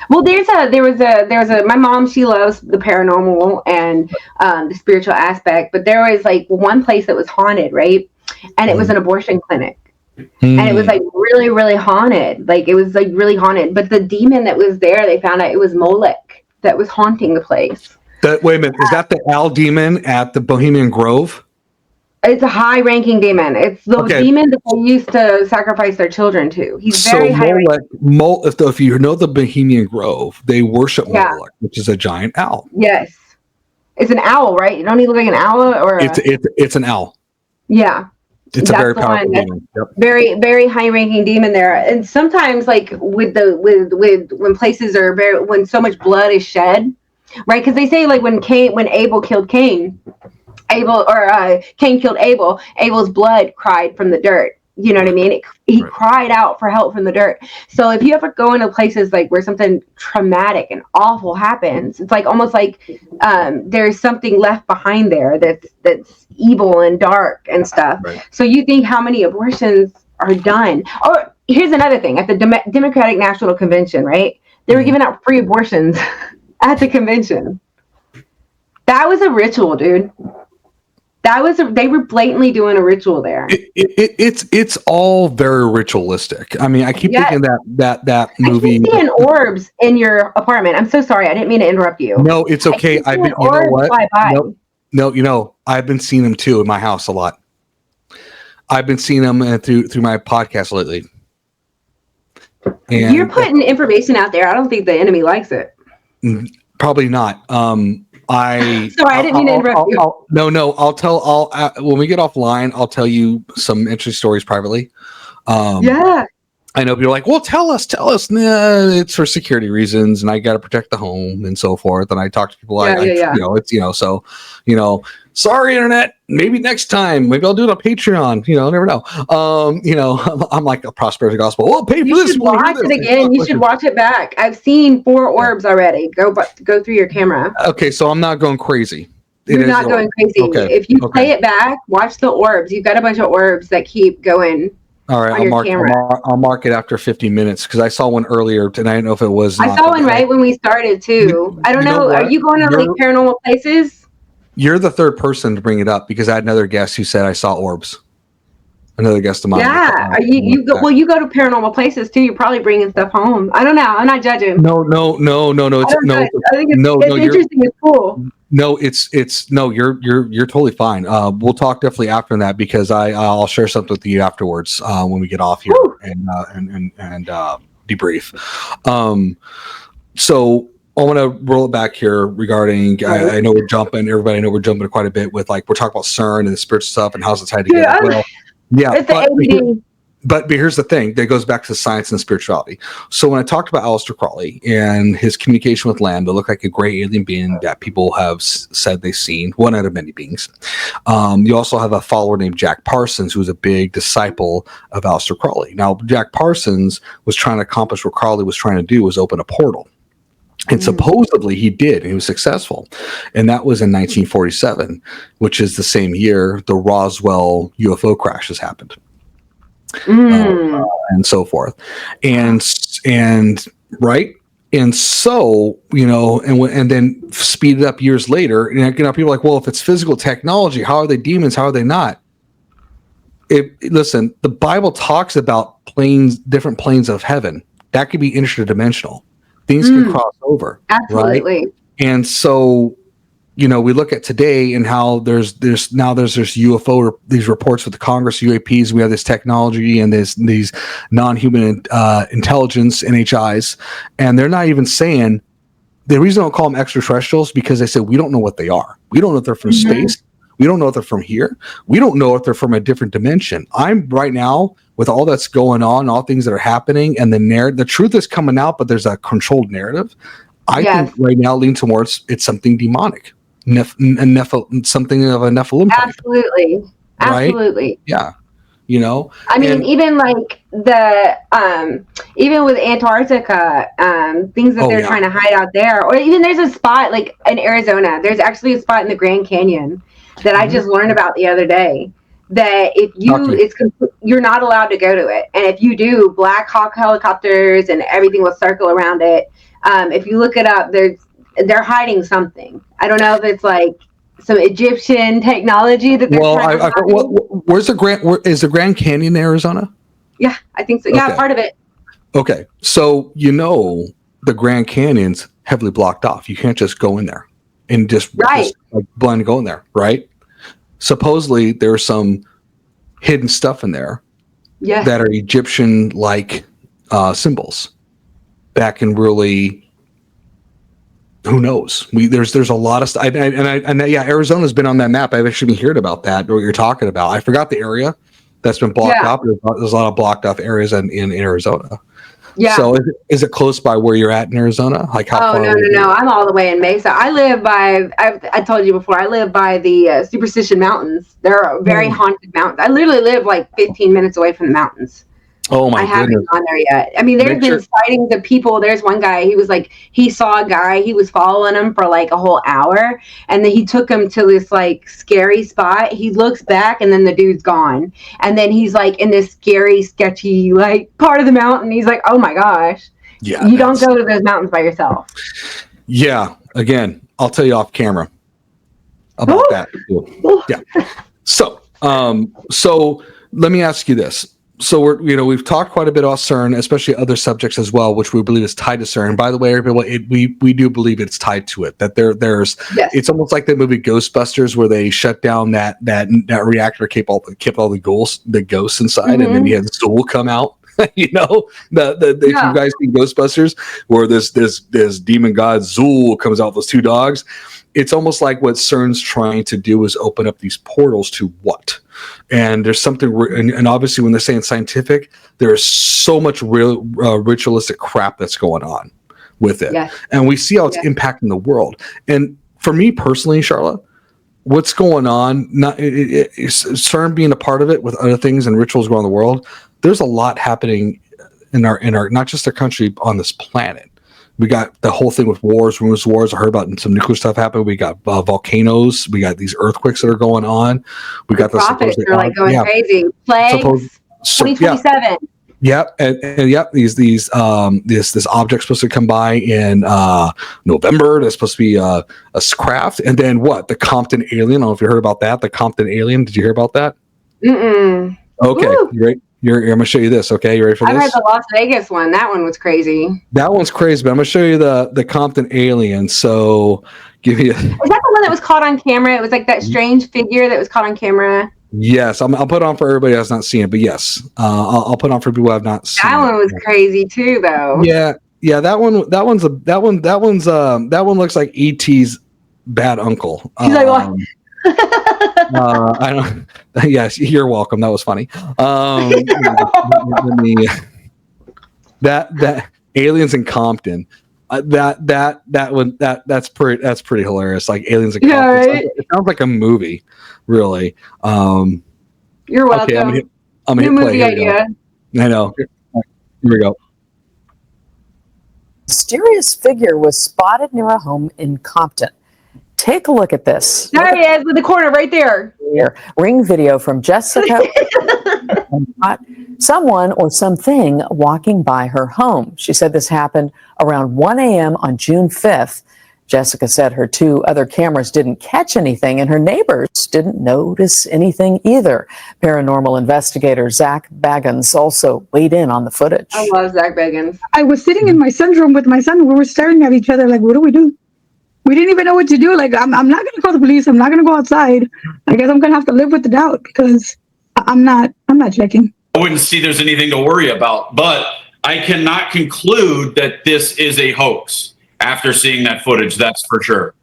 Well, there was a my mom, she loves the paranormal and the spiritual aspect, but there was like one place that was haunted, right? And it was an abortion clinic. And it was like really, really haunted. Like it was like really haunted. But the demon that was there, they found out it was Molech that was haunting the place. Wait a minute, is that the owl demon at the Bohemian Grove? It's a high-ranking demon. It's the demon that they used to sacrifice their children to. He's very high-ranking. If you know the Bohemian Grove, they worship Molech, which is a giant owl. Yes, it's an owl, right? Don't he look like an owl? Or it's an owl. Yeah, it's a very powerful demon. Yep. Very, very high-ranking demon there. And sometimes, like with when places are when so much blood is shed, right? Because they say like when Abel killed Cain. Cain killed Abel. Abel's blood cried from the dirt. You know what I mean? He cried out for help from the dirt. So if you ever go into places like where something traumatic and awful happens, it's like almost like there's something left behind there that's evil and dark and stuff. Right. So you think how many abortions are done? Or here's another thing: at the Democratic National Convention, right? They were giving out free abortions at the convention. That was a ritual, dude. They were blatantly doing a ritual there. It's all very ritualistic. I mean, I keep thinking that movie. I keep seeing orbs in your apartment. I'm so sorry. I didn't mean to interrupt you. No, it's okay. You know what? No, I've been seeing them too in my house a lot. I've been seeing them through my podcast lately. And you're putting information out there. I don't think the enemy likes it. Probably not. Sorry, I didn't mean to interrupt you. No. When we get offline, I'll tell you some interesting stories privately. Yeah. I know people are like, well, tell us. Nah, it's for security reasons, and I got to protect the home and so forth. And I talk to people, sorry, internet. Maybe next time. Maybe I'll do it on Patreon. Never know. I'm like a prosperity gospel. Well, pay for this. You should watch it again. You should watch it back. I've seen 4 orbs already. Go through your camera. Okay, so I'm not going crazy. You're not going crazy. Okay. If you play it back, watch the orbs. You've got a bunch of orbs that keep going. All right, I'll mark it after 50 minutes because I saw one earlier and I didn't know if it was. I saw one right when we started too. I don't know. Are you going to like paranormal places? You're the third person to bring it up because I had another guest who said I saw orbs. Another guest of mine. Yeah, you go to paranormal places too. You're probably bringing stuff home. I don't know. I'm not judging. No. I think it's interesting. It's cool. No, you're totally fine. We'll talk definitely after that because I'll share something with you afterwards when we get off here and debrief. So I want to roll it back here regarding. I know we're jumping. Everybody know we're jumping quite a bit with we're talking about CERN and the spiritual stuff and how's it tied together. But here's the thing that goes back to science and spirituality. So when I talked about Aleister Crowley and his communication with Lamb, that looked like a gray alien being that people have said they've seen, one out of many beings. You also have a follower named Jack Parsons, who was a big disciple of Aleister Crowley. Now, Jack Parsons was trying to accomplish what Crowley was trying to do, was open a portal. And supposedly he did, and he was successful. And that was in 1947, which is the same year the Roswell UFO crashes happened. And so forth. And right. And so, and then speed it up years later. And people are like, well, if it's physical technology, how are they demons? How are they not? Listen, the Bible talks about different planes of heaven. That could be interdimensional. Things can cross over. Absolutely. Right? And so, we look at today and how there's UFO, these reports with the Congress, UAPs, we have this technology and these non-human intelligence, NHIs, and they're not even saying, the reason I don't call them extraterrestrials, because they said, we don't know what they are. We don't know if they're from space. We don't know if they're from here. We don't know if they're from a different dimension. I'm right now, with all that's going on, all things that are happening, and the truth is coming out, but there's a controlled narrative. I think right now lean towards it's something demonic. Something of a Nephilim type. Absolutely. Yeah. I mean, even like even with Antarctica, things that they're trying to hide out there, or even there's a spot like in Arizona, there's actually a spot in the Grand Canyon that I just learned about the other day, that if you're not allowed to go to it. And if you do, Black Hawk helicopters and everything will circle around it. If you look it up, they're hiding something. I don't know if it's like some Egyptian technology that they're trying to hide. Is the Grand Canyon in Arizona? Yeah, I think so. Yeah, part of it. Okay. So, the Grand Canyon's heavily blocked off. You can't just go in there and just blind go in there, right? Supposedly there's some hidden stuff in there that are Egyptian-like symbols that can really, who knows? There's a lot of stuff, Arizona's been on that map. I've actually been hearing about that, what you're talking about. I forgot the area that's been blocked off. There's a lot of blocked off areas in Arizona. Yeah. So is it close by where you're at in Arizona? Like how far? No. I'm all the way in Mesa. I live by. I told you before. I live by the Superstition Mountains. They're very haunted mountains. I literally live like 15 minutes away from the mountains. Oh my goodness. I haven't gone there yet. I mean, there's been sightings of people. There's one guy, he was like, he saw a guy, he was following him for like a whole hour, and then he took him to this like scary spot. He looks back and then the dude's gone. And then he's like in this scary, sketchy like part of the mountain. He's like, oh my gosh. Yeah. You don't go to those mountains by yourself. Yeah. Again, I'll tell you off camera about that. Yeah. So let me ask you this. So we've talked quite a bit about CERN, especially other subjects as well, which we believe is tied to CERN. By the way, everybody, we do believe it's tied to it. That there's it's almost like that movie Ghostbusters where they shut down that reactor, kept all the ghosts inside, and then you had the soul come out. You know, if you guys see Ghostbusters, where this demon god Zool comes out with those two dogs, it's almost like what CERN's trying to do is open up these portals to what? And there's something, and obviously when they're saying scientific, there's so much real ritualistic crap that's going on with it, and we see how it's impacting the world. And for me personally, Sharla, what's going on? CERN being a part of it with other things and rituals around the world. There's a lot happening in our not just our country, on this planet. We got the whole thing with wars, rumors of wars. I heard about some nuclear stuff happening. We got volcanoes. We got these earthquakes that are going on. We got the prophets are like going crazy. Plagues. 2027. Yep, and yep, this object's supposed to come by in November. There's supposed to be a craft, and then what? The Compton alien. I don't know if you heard about that. The Compton alien. Did you hear about that? Mm-mm. Okay, Woo. you ready? I'm gonna show you this. Okay, you ready for this? I heard the Las Vegas one. That one was crazy. That one's crazy, but I'm gonna show you the Compton alien. So, Is that the one that was caught on camera? It was like that strange figure that was caught on camera. Yes, I'll put it on for everybody that's not seen it, but yes, I'll put it on for people who have not seen it. That one was crazy too, though. Yeah, that one looks like E.T.'s bad uncle. He's like, what? I don't. Yes, you're welcome. That was funny. That aliens in Compton. That's pretty hilarious. Like aliens in Compton. Yeah, right? It sounds like a movie, really. You're welcome. Okay, I'm gonna hit play. Movie idea. I know. Here we go. Mysterious figure was spotted near a home in Compton. Take a look at this. There he is in the corner right there. Here. Ring video from Jessica. Someone or something walking by her home. She said this happened around 1 a.m. on June 5th. Jessica said her two other cameras didn't catch anything and her neighbors didn't notice anything either. Paranormal investigator Zach Baggins also weighed in on the footage. I love Zach Baggins. I was sitting in my son's room with my son. We were staring at each other like, what do we do? We didn't even know what to do. Like, I'm not going to call the police. I'm not going to go outside. I guess I'm going to have to live with the doubt because I'm not checking. I wouldn't see there's anything to worry about, but I cannot conclude that this is a hoax after seeing that footage. That's for sure.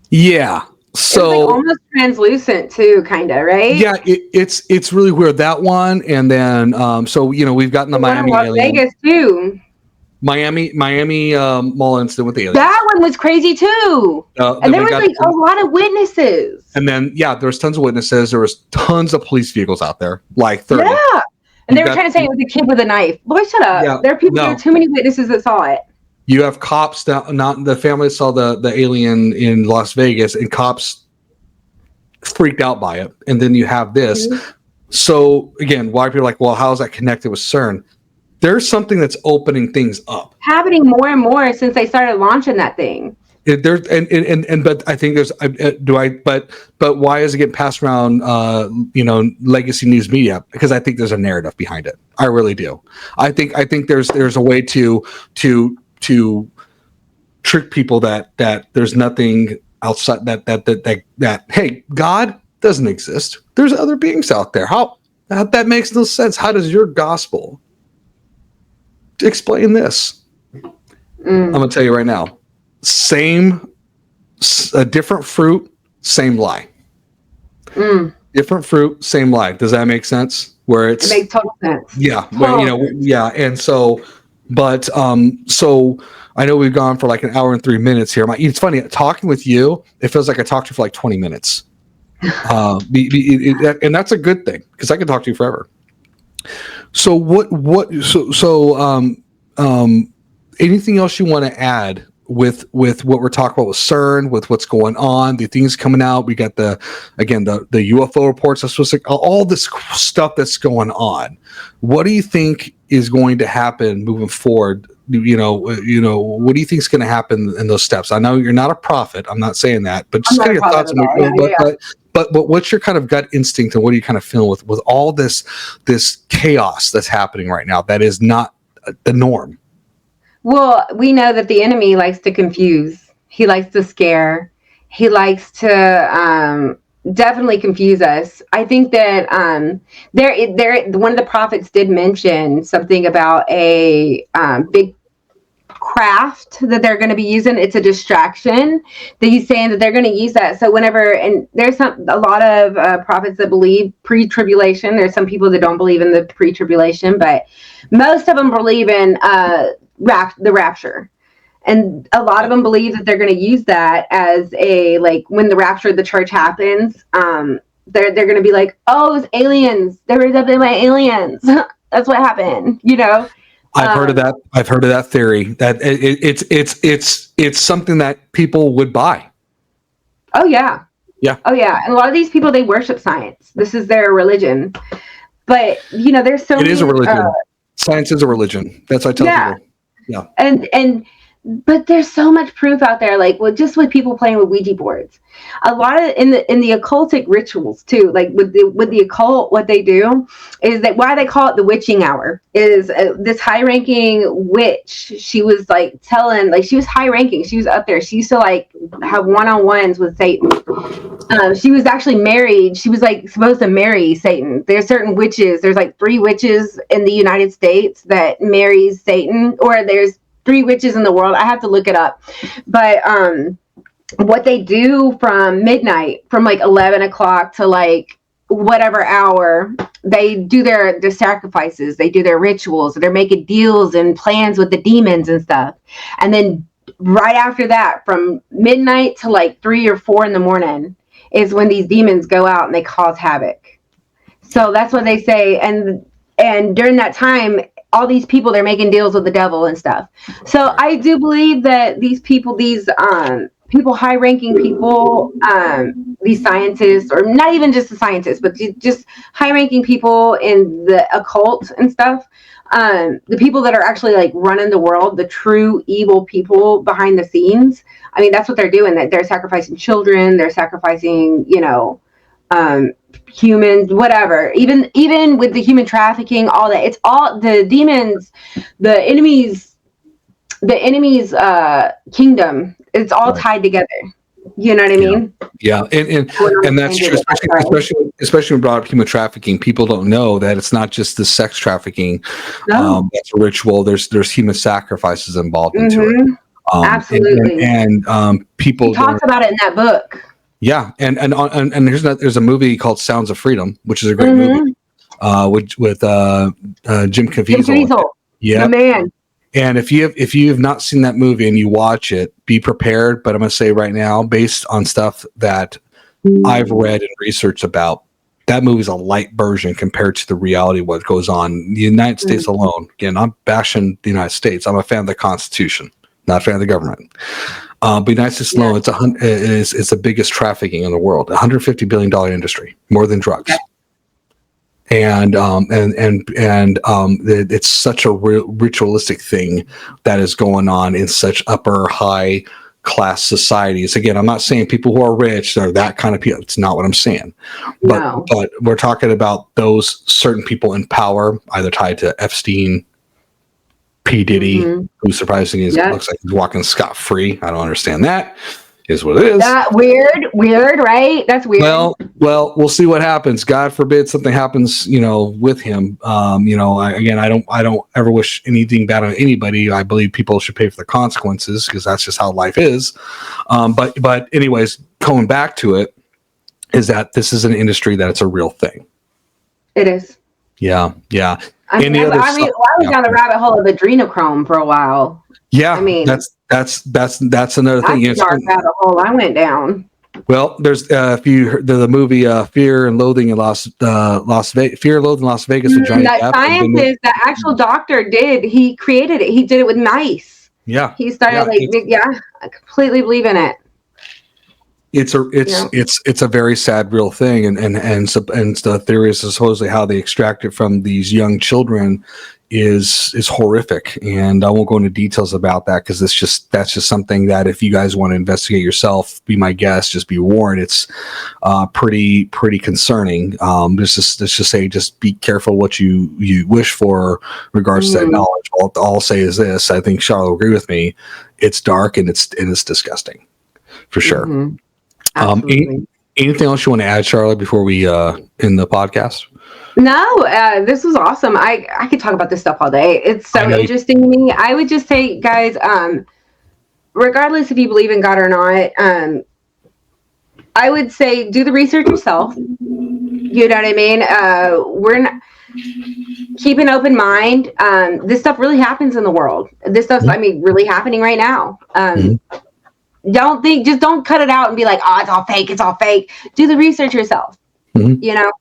Yeah. So it's like almost translucent too, kind of, right? Yeah, it's really weird, that one. And then so we've gotten the Miami Las alien. Vegas too. Miami mall incident with the alien. That one was crazy too. And there was like a lot of witnesses. And then there was tons of witnesses. There was tons of police vehicles out there, like 30. Yeah. And they were trying to say it was a kid with a knife. Boy, shut up. Yeah, there are too many witnesses that saw it. You have cops that not the family that saw the alien in Las Vegas, and cops freaked out by it. And then you have this. Mm-hmm. So again, why people are like, well, how is that connected with CERN? There's something that's opening things up. Happening more and more since they started launching that thing. But I think there's but why is it getting passed around legacy news media? Because I think there's a narrative behind it. I really do. I think there's a way to trick people that there's nothing outside that hey, God doesn't exist. There's other beings out there. How that makes no sense. How does your gospel explain this? I'm gonna tell you right now. A different fruit, same lie. Different fruit, same lie. Does that make sense? It makes total sense. Yeah, and so, but so I know we've gone for like an hour and 3 minutes here. It's funny talking with you. It feels like I talked to you for like 20 minutes, and that's a good thing because I can talk to you forever. So anything else you want to add with what we're talking about with CERN, with what's going on, the things coming out? We got the UFO reports. That's supposed to, all this stuff that's going on. What do you think is going to happen moving forward? What do you think is going to happen in those steps? I know you're not a prophet. I'm not saying that, but just kind of your thoughts. But what's your kind of gut instinct, and what are you kind of feeling with all this chaos that's happening right now that is not the norm? Well, we know that the enemy likes to confuse. He likes to scare. He likes to definitely confuse us. I think that there one of the prophets did mention something about a big craft that they're going to be using. It's a distraction that he's saying that they're going to use that. So whenever, and there's a lot of prophets that believe pre-tribulation. There's some people that don't believe in the pre-tribulation, but most of them believe in the rapture. And a lot of them believe that they're going to use that as a, like, when the rapture of the church happens, they're going to be like, oh, it's aliens. They were up by aliens. That's what happened, you know? I've heard of that. I've heard of that theory. That it's something that people would buy. Oh yeah. Yeah. Oh yeah. And a lot of these people, they worship science. This is their religion. But you know, there's so It many, is a religion. Science is a religion. That's what I tell people. Yeah. But there's so much proof out there, like just with people playing with Ouija boards. A lot of in the occultic rituals too, like with the occult, what they do is that why they call it the witching hour is this high-ranking witch. She was like she was high-ranking. She was up there. She used to like have one-on-ones with Satan. She was actually married. She was like supposed to marry Satan. There's certain witches. There's like 3 witches in the United States that marries Satan, or there's 3 witches in the world. I have to look it up. But what they do from midnight, from like 11 o'clock to like whatever hour, they do their sacrifices. They do their rituals. They're making deals and plans with the demons and stuff. And then right after that, from midnight to like 3 or 4 in the morning is when these demons go out and they cause havoc. So that's what they say. And during that time, all these people, they're making deals with the devil and stuff. So I do believe that these people, people, high-ranking people, these scientists, or not even just the scientists, but just high-ranking people in the occult and stuff, the people that are actually like running the world, the true evil people behind the scenes. I mean, that's what they're doing. That they're sacrificing children, they're sacrificing, humans, whatever. Even with the human trafficking, all that. It's all the demons, the enemy's kingdom. It's all tied together. You know what I mean? Yeah, and that's true, especially when brought up human trafficking. People don't know that it's not just the sex trafficking. No. That's a ritual. There's human sacrifices involved into it. Absolutely. And people he talks about it in that book. Yeah, and there's a movie called Sounds of Freedom, which is a great movie, with Jim Caviezel. Yeah, man. And if you have not seen that movie and you watch it, be prepared. But I'm going to say right now, based on stuff that I've read and researched about, that movie's a light version compared to the reality of what goes on in the United States alone. Again, I'm bashing the United States. I'm a fan of the Constitution, not a fan of the government. But United States alone, it's the biggest trafficking in the world, $150 billion industry, more than drugs. And it's such a ritualistic thing that is going on in such upper high class societies. Again, I'm not saying people who are rich are that kind of people. It's not what I'm saying. But we're talking about those certain people in power, either tied to Epstein, P. Diddy, who surprisingly looks like he's walking scot-free. I don't understand that. Is what it is. That weird, right? That's weird. Well, we'll see what happens. God forbid something happens, with him. I don't ever wish anything bad on anybody. I believe people should pay for the consequences because that's just how life is. But anyways, going back to it, is that this is an industry that it's a real thing. It is. Yeah. I was down the rabbit hole of adrenochrome for a while. Yeah, I mean that's another thing. That's a dark rabbit hole I went down. Well, there's if you heard the movie Fear and Loathing in Las Vegas with Johnny Depp. That scientist, the actual doctor he created it. He did it with mice. Yeah. He started I completely believe in it. It's a very sad real thing, and the theory is supposedly how they extract it from these young children is horrific, and I won't go into details about that because that's just something that if you guys want to investigate yourself, be my guest. Just be warned, it's pretty concerning. Let's just say, just be careful what you wish for regards to that knowledge. All I'll say is this: I think Sharla will agree with me. It's dark and it's disgusting, for sure. Absolutely. Anything else you want to add, Charlotte, before we end the podcast? No, this was awesome. I could talk about this stuff all day. It's so interesting to me. I would just say, guys, regardless if you believe in God or not, I would say do the research yourself. You know what I mean? We're not, keep an open mind. This stuff really happens in the world. This stuff's, I mean, really happening right now. Don't cut it out and be like, oh, it's all fake. It's all fake. Do the research yourself. You know?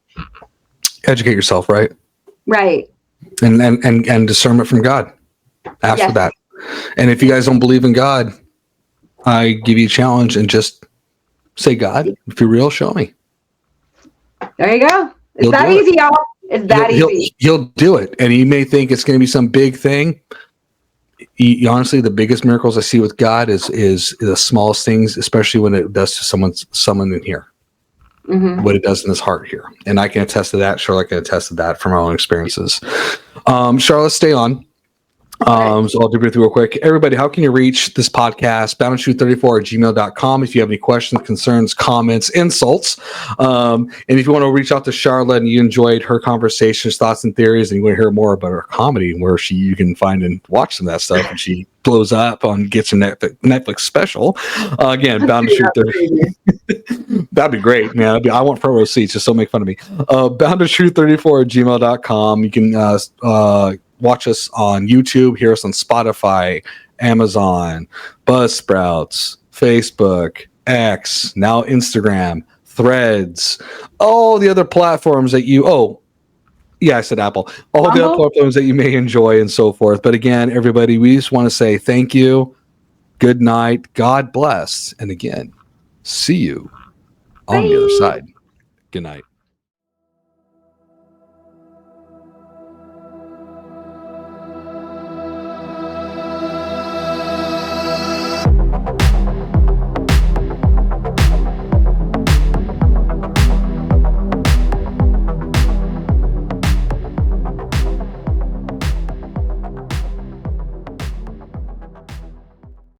Educate yourself, right? Right. And discernment from God. Ask for that. And if you guys don't believe in God, I give you a challenge and just say, God, if you're real, show me. There you go. It's that easy, y'all. It's that easy. He'll do it. And you may think it's going to be some big thing. Honestly, the biggest miracles I see with God is the smallest things, especially when it does to someone in here. What it does in his heart here. And I can attest to that. Charlotte can attest to that from our own experiences. Charlotte, stay on. So I'll do it real quick. Everybody, how can you reach this podcast? boundandtruth34@gmail.com if you have any questions, concerns, comments, insults. And if you want to reach out to Sharla and you enjoyed her conversations, thoughts, and theories, and you want to hear more about her comedy, where you can find and watch some of that stuff, and she blows up on gets a Netflix special. Again, Bound to Truth 34. That'd be great, man. I want front row seats. Just don't make fun of me. boundandtruth34@gmail.com. You can watch us on YouTube, hear us on Spotify, Amazon, Buzzsprouts, Facebook, X, now Instagram, Threads, all the other platforms that I said Apple. All the other platforms that you may enjoy and so forth. But again, everybody, we just want to say thank you. Good night. God bless. And again, see you on the other side. Good night.